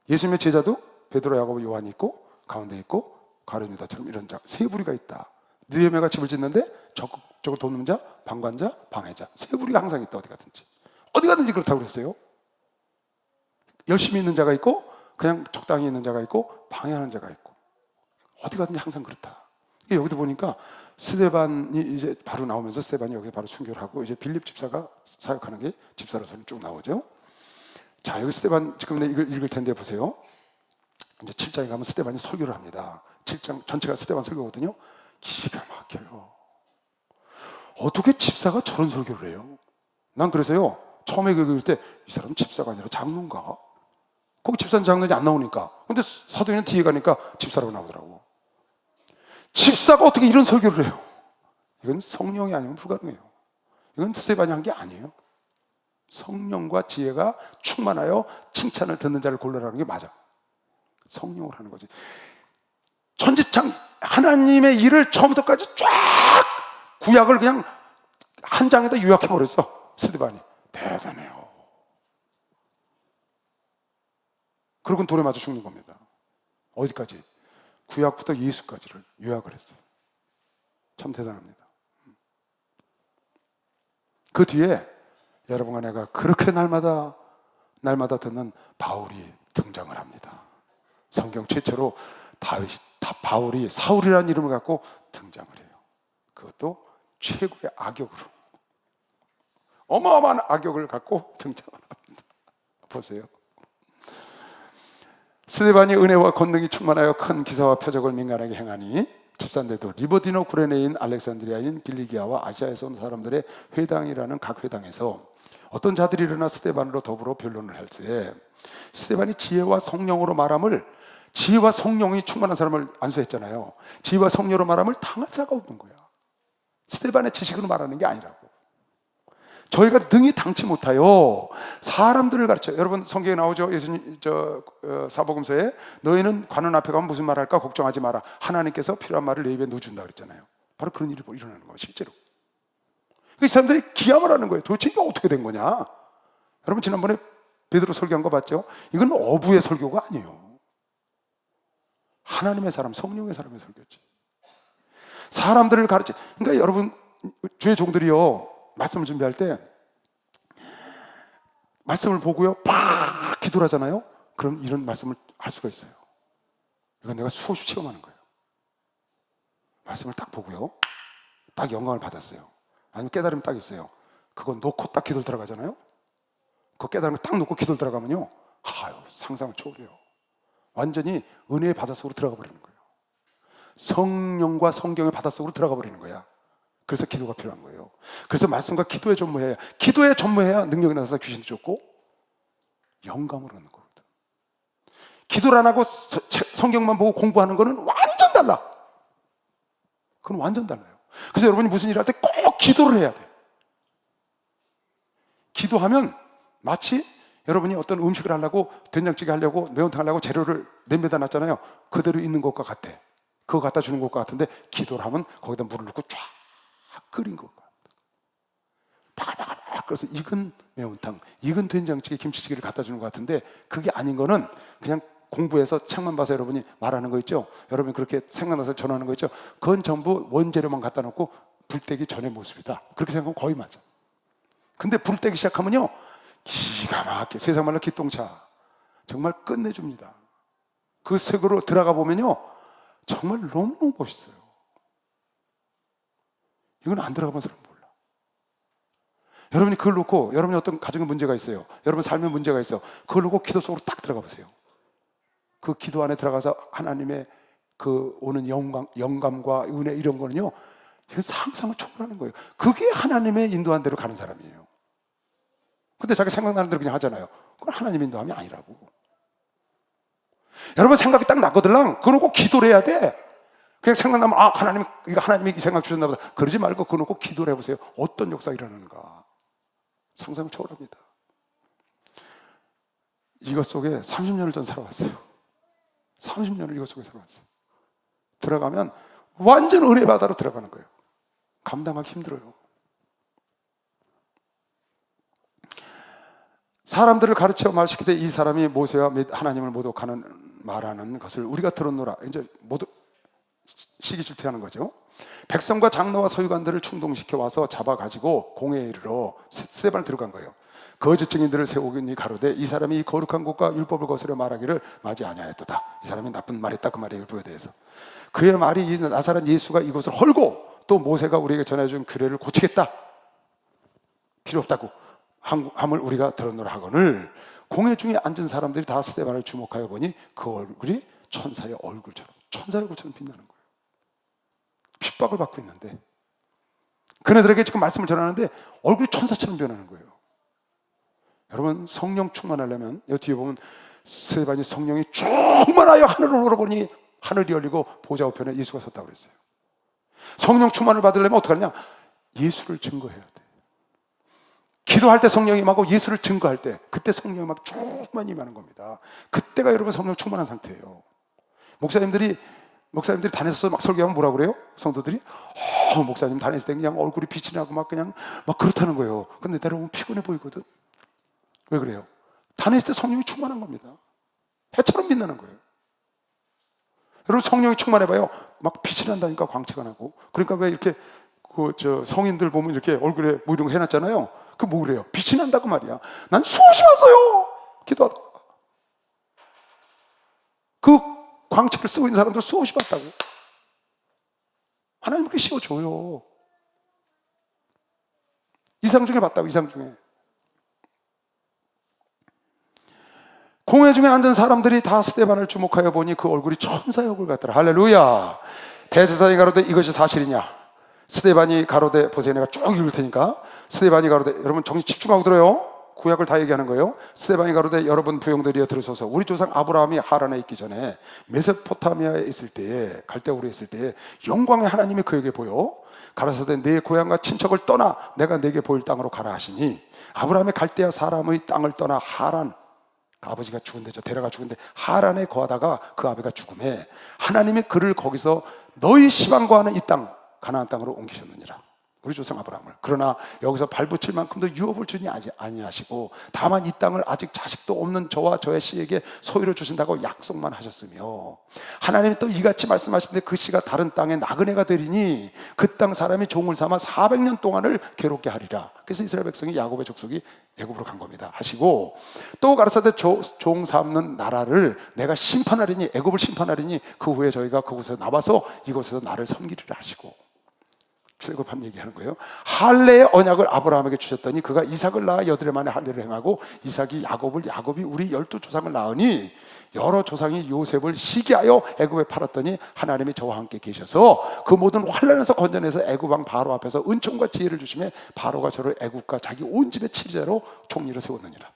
예수님의 제자도 베드로, 야고보, 요한이 있고, 가운데 있고, 가룟 유다처럼 이런 자 3 부류가 있다. 느헤미야가 집을 짓는데 적극적으로 돕는 자, 방관자, 방해자 3 부류가 항상 있다. 어디 가든지 그렇다고 그랬어요. 열심히 있는 자가 있고, 그냥 적당히 있는 자가 있고, 방해하는 자가 있고, 어디 가든지 항상 그렇다. 여기도 보니까 스데반이 이제 바로 나오면서 스데반이 여기서 바로 순교를 하고, 이제 빌립 집사가 사역하는 게 집사로서는 쭉 나오죠. 자, 여기 스데반 지금 내가 읽을 텐데 보세요. 이제 7장에 가면 스데반이 설교를 합니다. 7장 전체가 스데반 설교거든요. 기가 막혀요. 어떻게 집사가 저런 설교를 해요? 난 그래서요, 처음에 읽을 때 이 사람은 집사가 아니라 장로인가? 거기 집사는 장로인지 안 나오니까. 근데 사도행전 뒤에 가니까 집사라고 나오더라고. 집사가 어떻게 이런 설교를 해요? 이건 성령이 아니면 불가능해요. 이건 스데반이 한 게 아니에요. 성령과 지혜가 충만하여 칭찬을 듣는 자를 골라라는 게 맞아. 성령을 하는 거지. 천지창 하나님의 일을 처음부터까지 쫙 구약을 그냥 한 장에다 요약해버렸어. 스데반이. 대단해요. 그러고는 돌에 맞아 죽는 겁니다. 어디까지? 구약부터 예수까지를 요약을 했어요. 참 대단합니다. 그 뒤에 여러분과 내가 그렇게 날마다 듣는 바울이 등장을 합니다. 성경 최초로 바울이 사울이라는 이름을 갖고 등장을 해요. 그것도 최고의 악역으로, 어마어마한 악역을 갖고 등장을 합니다. 보세요. 스데반이 은혜와 권능이 충만하여 큰 기사와 표적을 민간하게 행하니, 집사인데도 리버디노 구레네인 알렉산드리아인 길리기아와 아시아에서 온 사람들의 회당이라는 각 회당에서 어떤 자들이 일어나 스데반으로 더불어 변론을 할세. 스데반이 지혜와 성령으로 말함을, 지혜와 성령이 충만한 사람을 안수했잖아요. 지혜와 성령으로 말함을 당할 자가 없는 거야. 스데반의 지식으로 말하는 게 아니라고. 저희가 능히 당치 못하여 사람들을 가르쳐. 여러분 성경에 나오죠. 예수님 사복음서에 너희는 관원 앞에 가면 무슨 말할까 걱정하지 마라. 하나님께서 필요한 말을 내 입에 넣어준다 그랬잖아요. 바로 그런 일이 일어나는 거예요. 실제로. 이 사람들이 기함을 하는 거예요. 도대체 이게 어떻게 된 거냐. 여러분 지난번에 베드로 설교한 거 봤죠? 이건 어부의 설교가 아니에요. 하나님의 사람, 성령의 사람의 설교지. 사람들을 가르쳐. 그러니까 여러분 주의 종들이요, 말씀을 준비할 때 말씀을 보고요 팍 기도를 하잖아요. 그럼 이런 말씀을 할 수가 있어요. 이건 내가 수없이 체험하는 거예요. 말씀을 딱 보고요, 딱 영광을 받았어요. 아니면 깨달음이 딱 있어요. 그거 놓고 딱 기도 들어가잖아요. 그거 깨달은 거 딱 놓고 기도 들어가면요, 아유, 상상을 초월해요. 완전히 은혜의 바닷속으로 들어가 버리는 거예요. 성령과 성경의 바닷속으로 들어가 버리는 거야. 그래서 기도가 필요한 거예요. 그래서 말씀과 기도에 전무해야 능력이 나서 귀신도 쫓고 영감을 얻는 거거든. 기도를 안 하고 성경만 보고 공부하는 거는 완전 달라. 그건 완전 달라요. 그래서 여러분이 무슨 일을 할 때 꼭 기도를 해야 돼. 기도하면 마치 여러분이 어떤 음식을 하려고, 된장찌개 하려고, 매운탕 하려고 재료를 냄비에다 놨잖아요. 그대로 있는 것과 같아. 그거 갖다 주는 것과 같은데, 기도를 하면 거기다 물을 넣고 쫙 끓인 것 같아. 바글바글 끓여서 익은 매운탕, 익은 된장찌개, 김치찌개를 갖다 주는 것 같은데, 그게 아닌 거는 그냥 공부해서 책만 봐서 여러분이 말하는 거 있죠? 여러분이 그렇게 생각나서 전하는 거 있죠? 그건 전부 원재료만 갖다 놓고 불 떼기 전의 모습이다. 그렇게 생각하면 거의 맞아. 근데 불 떼기 시작하면요, 기가 막히게, 세상 말로 기똥차, 정말 끝내줍니다. 그 색으로 들어가 보면요, 정말 너무너무 멋있어요. 이건 안 들어가 본 사람은 몰라. 여러분이 그걸 놓고, 여러분이 어떤 가정에 문제가 있어요, 여러분 삶에 문제가 있어요, 그걸 놓고 기도 속으로 딱 들어가 보세요. 그 기도 안에 들어가서 하나님의 그 오는 영감과 은혜, 이런 거는요, 상상을 초월하는 거예요. 그게 하나님의 인도한 대로 가는 사람이에요. 근데 자기 생각나는 대로 그냥 하잖아요. 그건 하나님 인도함이 아니라고. 여러분 생각이 딱 났거들랑 그거 놓고 기도를 해야 돼. 그냥 생각나면, 아, 하나님이 이 생각 주셨나 보다. 그러지 말고 그거 놓고 기도를 해보세요. 어떤 역사가 일어나는가. 상상을 초월합니다. 이것 속에 30년을 전 살아왔어요. 30년을 이것 속에 살아왔어요. 들어가면 완전 은혜 바다로 들어가는 거예요. 감당하기 힘들어요. 사람들을 가르쳐 말시키되 이 사람이 모세와 및 하나님을 모독하는 말하는 것을 우리가 들었노라. 이제 모두 시기질투하는 거죠. 백성과 장로와 서기관들을 충동시켜 와서 잡아가지고 공회에 이르러 스데반을 들어간 거예요. 거짓 증인들을 세우니 가로되 이 사람이 이 거룩한 곳과 율법을 거스려 말하기를 마지 아니하였도다. 이 사람이 나쁜 말했다, 그 말의 율법에 대해서. 그의 말이 이 나사렛 예수가 이곳을 헐고 또 모세가 우리에게 전해준 규례를 고치겠다, 필요 없다고 함을 우리가 들었노라 하거늘, 공회 중에 앉은 사람들이 다 스데반을 주목하여 보니 그 얼굴이 천사의 얼굴처럼 빛나는 거예요. 핍박을 받고 있는데 그네들에게 지금 말씀을 전하는데 얼굴이 천사처럼 변하는 거예요. 여러분, 성령 충만하려면 여기 뒤에 보면 스데반이 성령이 충만하여 하늘을 우러보니 하늘이 열리고 보좌 우편에 예수가 섰다고 그랬어요. 성령 충만을 받으려면 어떻게 하느냐? 예수를 증거해야 돼. 기도할 때 성령이 임하고 예수를 증거할 때, 그때 성령이 막 충만히 임하는 겁니다. 그때가 여러분 성령 충만한 상태예요. 목사님들이 단에서 막 설교하면 뭐라 그래요? 성도들이 목사님 단에서 때 그냥 얼굴이 빛이 나고 막 그냥 막 그렇다는 거예요. 근데 내려오면 피곤해 보이거든. 왜 그래요? 단에서 때 성령이 충만한 겁니다. 해처럼 빛나는 거예요. 여러분, 성령이 충만해봐요, 막 빛이 난다니까. 광채가 나고. 그러니까 왜 이렇게 성인들 보면 이렇게 얼굴에 뭐 이런 거 해놨잖아요. 그 뭐 그래요? 빛이 난다고 말이야. 난 수없이 왔어요, 기도하다가. 그 광채를 쓰고 있는 사람들 수없이 봤다고. 하나님 그렇게 씌워줘요. 이상 중에 봤다고, 이상 중에. 공회 중에 앉은 사람들이 다 스데반을 주목하여 보니 그 얼굴이 천사의 얼굴 같더라. 할렐루야. 대제사장이 가로되 이것이 사실이냐? 스데반이 가로되, 보세요, 내가 쭉 읽을 테니까. 스데반이 가로되, 여러분 정신 집중하고 들어요. 구약을 다 얘기하는 거예요. 스데반이 가로되 여러분 부용들이여 들으소서. 우리 조상 아브라함이 하란에 있기 전에 메소포타미아에 있을 때에, 갈대아우르에 있을 때에 영광의 하나님이 그에게 보여 가라사대 내 고향과 친척을 떠나 내가 내게 보일 땅으로 가라 하시니, 아브라함의 갈대아 사람의 땅을 떠나 하란, 그 아버지가 죽은 데죠. 데려가 죽은 데 하란에 거하다가 그 아버지가 죽음에 하나님이 그를 거기서 너희 시방과 하는 이 땅 가나안 땅으로 옮기셨느니라. 우리 조상 아브라함을. 그러나 여기서 발붙일 만큼도 유업을 주니 아니하시고 다만 이 땅을 아직 자식도 없는 저와 저의 씨에게 소유로 주신다고 약속만 하셨으며, 하나님이 또 이같이 말씀하시는데 그 씨가 다른 땅에 나그네가 되리니 그 땅 사람이 종을 삼아 400년 동안을 괴롭게 하리라. 그래서 이스라엘 백성이, 야곱의 족속이 애굽으로 간 겁니다 하시고, 또 가라사대 종 삼는 나라를 내가 심판하리니, 애굽을 심판하리니 그 후에 저희가 그곳에서 나와서 이곳에서 나를 섬기리라 하시고, 출애굽한 얘기하는 거예요. 할례의 언약을 아브라함에게 주셨더니 그가 이삭을 낳아 여드레 만에 할례를 행하고 이삭이 야곱을, 야곱이 우리 12조상을 낳으니 여러 조상이 요셉을 시기하여 애굽에 팔았더니 하나님이 저와 함께 계셔서 그 모든 환난에서 건져내서 애굽 왕 바로 앞에서 은총과 지혜를 주시며 바로가 저를 애굽과 자기 온 집의 치리자로 총리로 세웠느니라.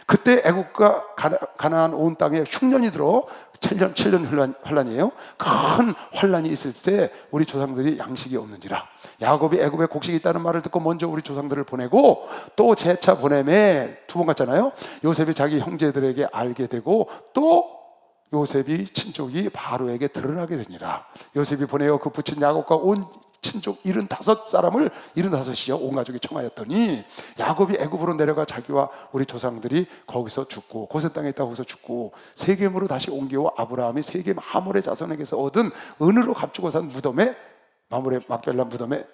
그때 애국과 가나안 온 땅에 흉년이 들어 7년 환란이에요. 큰 환란이 있을 때 우리 조상들이 양식이 없는지라 야곱이 애굽에 곡식이 있다는 말을 듣고 먼저 우리 조상들을 보내고 또 재차 보내매 2번 갔잖아요. 요셉이 자기 형제들에게 알게 되고 또 요셉이 친족이 바로에게 드러나게 되니라. 요셉이 보내어 그 부친 야곱과 온 친족 75사람을 75이요 온 가족이 청하였더니 야곱이 애굽으로 내려가 자기와 우리 조상들이 거기서 죽고 고센 땅에 있다 거기서 죽고 세겜으로 다시 옮겨와 아브라함이 세겜 하몰의 자손에게서 얻은 은으로 값주고 산 무덤에 마므레 막벨라 무덤에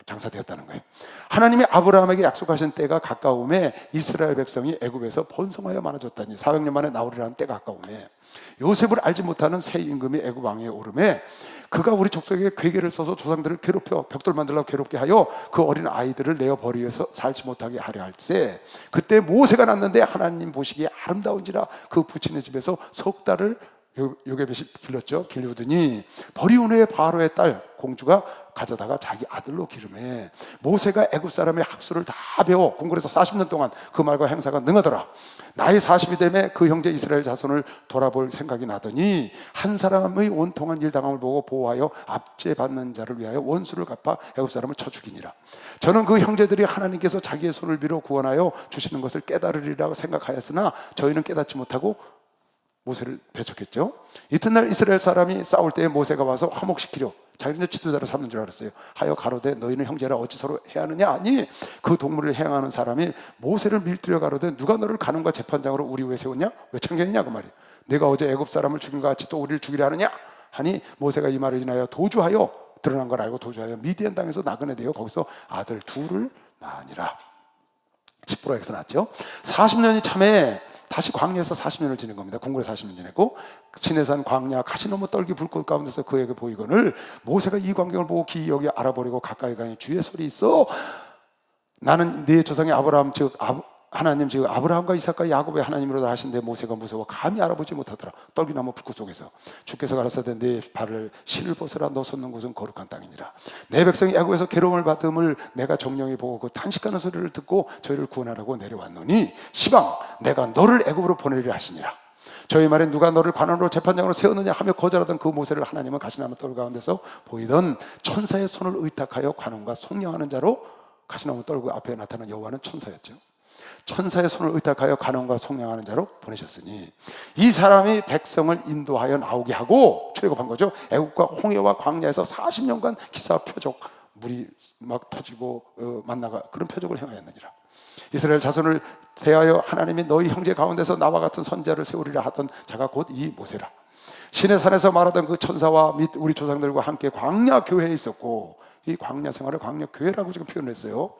장사되었다는 거예요. 하나님이 아브라함에게 약속하신 때가 가까움에 이스라엘 백성이 애굽에서 번성하여 많아졌다니 400년 만에 나오리라는 때가 가까움에 요셉을 알지 못하는 새 임금이 애굽 왕위에 오름에 그가 우리 족속에게 괴계를 써서 조상들을 괴롭혀 벽돌 만들라고 괴롭게 하여 그 어린 아이들을 내어 버리려서 살지 못하게 하려 할세 그때 모세가 났는데 하나님 보시기에 아름다운지라 그 부친의 집에서 석 달을 요게벳이 길렀더니 버리운 후에 바로의 딸 공주가 가져다가 자기 아들로 기르매 모세가 애굽 사람의 학수를 다 배워 공부해서 40년 동안 그 말과 행사가 능하더라. 나이 40이 되매 그 형제 이스라엘 자손을 돌아볼 생각이 나더니 한 사람의 온통한 일 당함을 보고 보호하여 압제받는 자를 위하여 원수를 갚아 애굽 사람을 쳐 죽이니라. 저는 그 형제들이 하나님께서 자기의 손을 빌어 구원하여 주시는 것을 깨달으리라고 생각하였으나 저희는 깨닫지 못하고 모세를 배척했죠. 이튿날 이스라엘 사람이 싸울 때에 모세가 와서 화목시키려 자기는 지도자를 삼는 줄 알았어요. 하여 가로되 너희는 형제라 어찌 서로 해하느냐 하니 그 동물을 행하는 사람이 모세를 밀들여 가로되 누가 너를 간원과 재판장으로 우리 위에 세웠냐? 왜 참견이냐 그 말이에요. 내가 어제 애굽 사람을 죽인 것 같이 또 우리를 죽이려 하느냐 하니 모세가 이 말을 인하여 도주하여 드러난 걸 알고 도주하여 미디안 땅에서 나그네 되어 거기서 아들 둘을 낳으니라. 10%에서 낳았죠. 40년이 참에 다시 광야에서 40년을 지낸 겁니다. 궁궐에 40년 지냈고 시내산 광야 가시너무 떨기 불꽃 가운데서 그에게 보이거늘 모세가 이 광경을 보고 기이 여기 알아버리고 가까이 가니 주의 소리 있어 나는 네 조상의 아브라함 즉 하나님 즉 아브라함과 이삭과 야곱의 하나님으로 하신데 모세가 무서워 감히 알아보지 못하더라. 떨기나무 불꽃 속에서 주께서 가라사대 내 발을 실을 벗으라 너 섰는 곳은 거룩한 땅이니라. 내 백성이 애굽에서 괴로움을 받음을 내가 정령히 보고 그 탄식하는 소리를 듣고 저희를 구원하라고 내려왔노니 시방 내가 너를 애굽으로 보내리라 하시니라. 저희 말에 누가 너를 관원으로 재판장으로 세우느냐 하며 거절하던 그 모세를 하나님은 가시나무 떨 가운데서 보이던 천사의 손을 의탁하여 관원과 속량하는 자로 가시나무 떨고 앞에 나타난 여호와는 천사였죠. 천사의 손을 의탁하여 간원과 속량하는 자로 보내셨으니 이 사람이 백성을 인도하여 나오게 하고 출애굽한 거죠. 애국과 홍해와 광야에서 40년간 기사 표적 물이 막 터지고 만나가 그런 표적을 행하였느니라. 이스라엘 자손을 대하여 하나님이 너희 형제 가운데서 나와 같은 선자를 세우리라 하던 자가 곧 이 모세라. 신의 산에서 말하던 그 천사와 및 우리 조상들과 함께 광야 교회에 있었고 이 광야 생활을 광야 교회라고 지금 표현했어요.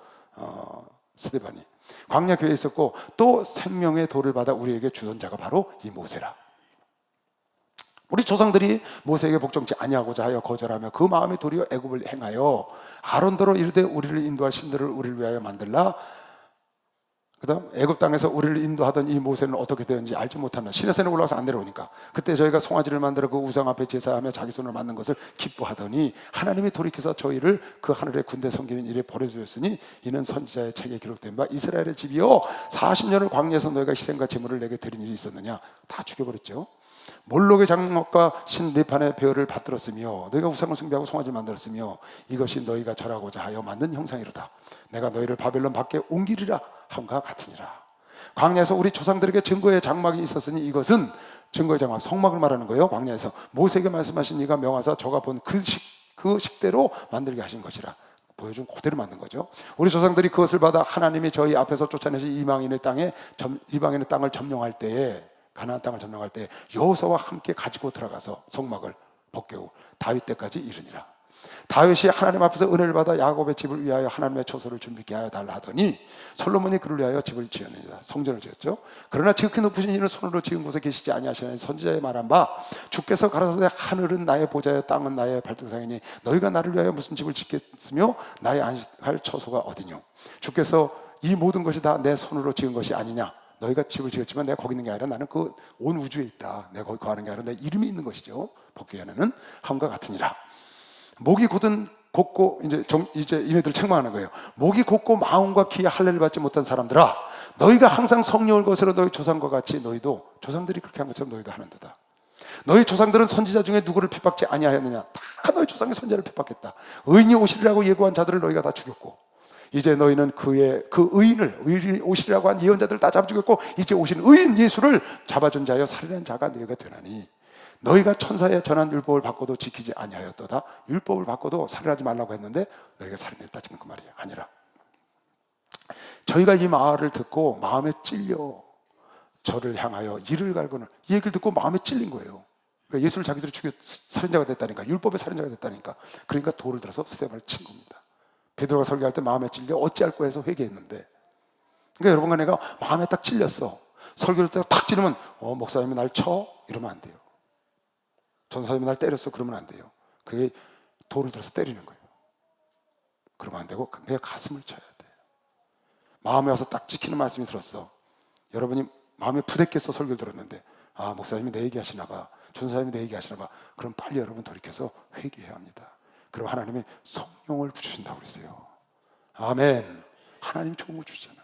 스데반이 광야 교회에 있었고 또 생명의 돌을 받아 우리에게 주던 자가 바로 이 모세라. 우리 조상들이 모세에게 복종치 아니하고자 하여 거절하며 그 마음에 도리어 애굽을 행하여 아론더러 이르되 우리를 인도할 신들을 우리를 위하여 만들라. 그다음 애굽 땅에서 우리를 인도하던 이 모세는 어떻게 되었는지 알지 못하나 시내산에 올라가서 안 내려오니까 그때 저희가 송아지를 만들어 그 우상 앞에 제사하며 자기 손을 만든 것을 기뻐하더니 하나님이 돌이켜서 저희를 그 하늘의 군대 섬기는 일에 버려주셨으니 이는 선지자의 책에 기록된 바 이스라엘의 집이여 40년을 광야에서 너희가 희생과 제물을 내게 드린 일이 있었느냐. 다 죽여버렸죠. 몰록의 장막과 신 레판의 배열을 받들었으며 너희가 우상을 숭배하고 송아지를 만들었으며 이것이 너희가 절하고자 하여 만든 형상이로다. 내가 너희를 바벨론 밖에 옮기리라 함과 같으니라. 광야에서 우리 조상들에게 증거의 장막이 있었으니 이것은 증거의 장막 성막을 말하는 거예요. 광야에서 모세에게 말씀하신 이가 명하사 저가 본 그 식대로 만들게 하신 것이라. 보여준 그대로 만든 거죠. 우리 조상들이 그것을 받아 하나님이 저희 앞에서 쫓아내신 이방인의 땅을 점령할 때에 가나안 땅을 점령할 때 여호수아와 함께 가지고 들어가서 성막을 벗겨고 다윗 때까지 이르니라. 다윗이 하나님 앞에서 은혜를 받아 야곱의 집을 위하여 하나님의 초소를 준비케 하여 달라 하더니 솔로몬이 그를 위하여 집을 지었느니라. 성전을 지었죠. 그러나 지극히 높으신 이는 손으로 지은 곳에 계시지 아니하시나니 선지자의 말한 바 주께서 가라사대 하늘은 나의 보좌여 땅은 나의 발등상이니 너희가 나를 위하여 무슨 집을 짓겠으며 나의 안식할 처소가 어디뇨. 주께서 이 모든 것이 다 내 손으로 지은 것이 아니냐. 너희가 집을 지었지만 내가 거기 있는 게 아니라 나는 그 온 우주에 있다. 내가 거기 거하는 게 아니라 내 이름이 있는 것이죠. 복귀하는 함과 같으니라. 목이 곧은 곱고 이제 이네들 책망하는 거예요. 목이 곱고 마음과 귀에 할례를 받지 못한 사람들아, 너희가 항상 성령을 거스러 너희 조상과 같이 너희도 조상들이 그렇게 한 것처럼 너희도 하는도다. 너희 조상들은 선지자 중에 누구를 핍박지 아니하였느냐? 다 너희 조상이 선지자를 핍박했다. 의인이 오시리라고 예고한 자들을 너희가 다 죽였고, 이제 너희는 그 의인이 오시리라고 한 예언자들을 다 잡아 죽였고, 이제 오신 의인 예수를 잡아준 자여 살인한 자가 너희가 되나니 너희가 천사의 전한 율법을 받고도 지키지 아니하였도다. 율법을 받고도 살인하지 말라고 했는데 너희가 살인했다. 지금 그 말이야. 아니라 저희가 이 말을 듣고 마음에 찔려 저를 향하여 이를 갈고는, 이 얘기를 듣고 마음에 찔린 거예요. 그러니까 예수를 자기들이 죽여 살인자가 됐다니까, 율법의 살인자가 됐다니까. 그러니까 돌을 들어서 스데반을 친 겁니다. 베드로가 설교할 때 마음에 찔려 어찌할 거해서 회개했는데, 그러니까 여러분과 내가 마음에 딱 찔렸어. 설교를 때 탁 찌르면 목사님이 날 쳐? 이러면 안 돼요. 전사님이 날 때렸어? 그러면 안 돼요. 그게 돌을 들어서 때리는 거예요. 그러면 안 되고 내 가슴을 쳐야 돼. 마음에 와서 딱 찍히는 말씀이 들었어. 여러분이 마음에 부대껴서 설교를 들었는데, 아, 목사님이 내 얘기 하시나 봐, 전사님이 내 얘기 하시나 봐. 그럼 빨리 여러분 돌이켜서 회개해야 합니다. 그럼 하나님이 성령을 주신다고 그랬어요. 아멘. 하나님이 좋은 걸 주시잖아요.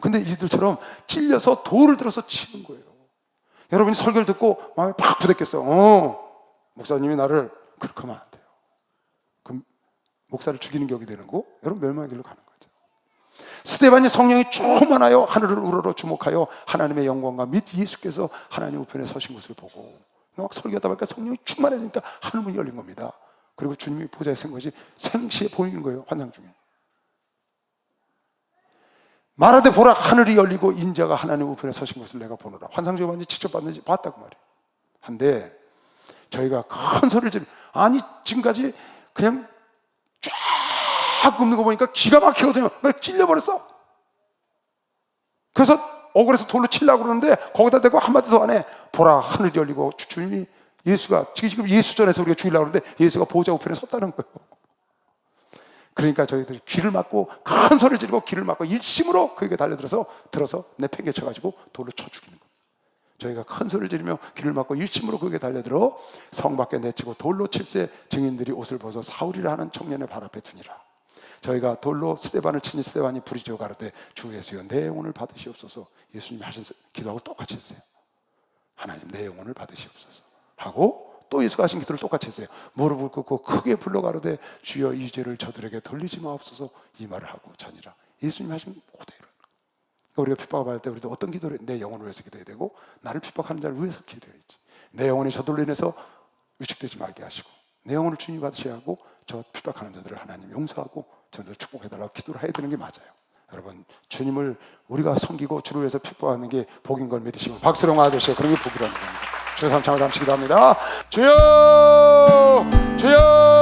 근데 이들처럼 찔려서 돌을 들어서 치는 거예요. 여러분이 설교를 듣고 마음에 팍 부대꼈어. 목사님이 나를 그렇게 하면 안 돼요. 그럼 목사를 죽이는 격이 되는 거, 여러분 멸망의 길로 가는 거죠. 스데반이 성령이 충만하여 하늘을 우러러 주목하여 하나님의 영광과 및 예수께서 하나님 우편에 서신 것을 보고, 막 설교하다 보니까 성령이 충만해지니까 하늘문이 열린 겁니다. 그리고 주님이 보좌에 쓴 것이 생시에 보이는 거예요. 환상 중에. 말하되 보라, 하늘이 열리고 인자가 하나님 우편에 서신 것을 내가 보노라. 환상 중에 완전히 직접 봤는지 봤다고 말이에요. 한데 저희가 큰 소리를 지르, 아니 지금까지 그냥 쫙 굽는 거 보니까 기가 막히거든요. 찔려버렸어. 그래서 억울해서 돌로 치려고 그러는데 거기다 대고 한마디도 안 해. 보라, 하늘이 열리고 주님이, 예수가 지금 예수전에서 우리가 죽이려고 그러는데 예수가 보좌 우편에 섰다는 거예요. 그러니까 저희들이 귀를 막고 큰 소리를 지르고 귀를 막고 일심으로 그에게 달려들어서 내 팽개 쳐가지고 돌로 쳐 죽이는 거예요. 저희가 큰 소리를 지르며 귀를 막고 일심으로 그에게 달려들어 성 밖에 내치고 돌로 칠세 증인들이 옷을 벗어 사울이라 하는 청년의 발 앞에 두니라. 저희가 돌로 스데반을 치니 스데반이 부르짖어 가로되 주 예수여 내 영혼을 받으시옵소서. 예수님이 하신 기도하고 똑같이 했어요. 하나님 내 영혼을 받으시옵소서 하고, 또 예수가 하신 기도를 똑같이 했어요. 무릎을 꿇고 크게 불러 가로되 주여 이 죄를 저들에게 돌리지 마옵소서. 이 말을 하고 자니라. 예수님이 하신 그대로. 그러니까 우리가 핍박을 받을 때 우리도 어떤 기도를, 내 영혼을 위해서 기도해야 되고, 나를 핍박하는 자를 위해서 기도해야지. 내 영혼이 저들로 인해서 위축되지 말게 하시고, 내 영혼을 주님이 받으셔야 하고, 저 핍박하는 자들을 하나님 용서하고 저들을 축복해달라고 기도를 해야 되는 게 맞아요. 여러분, 주님을 우리가 섬기고 주를 위해서 핍박하는 게 복인 걸 믿으시고 박수로 맞으시고, 그런 게 복이라는 겁니다. 주여 삼창을 담시기도 합니다. 주여, 주여.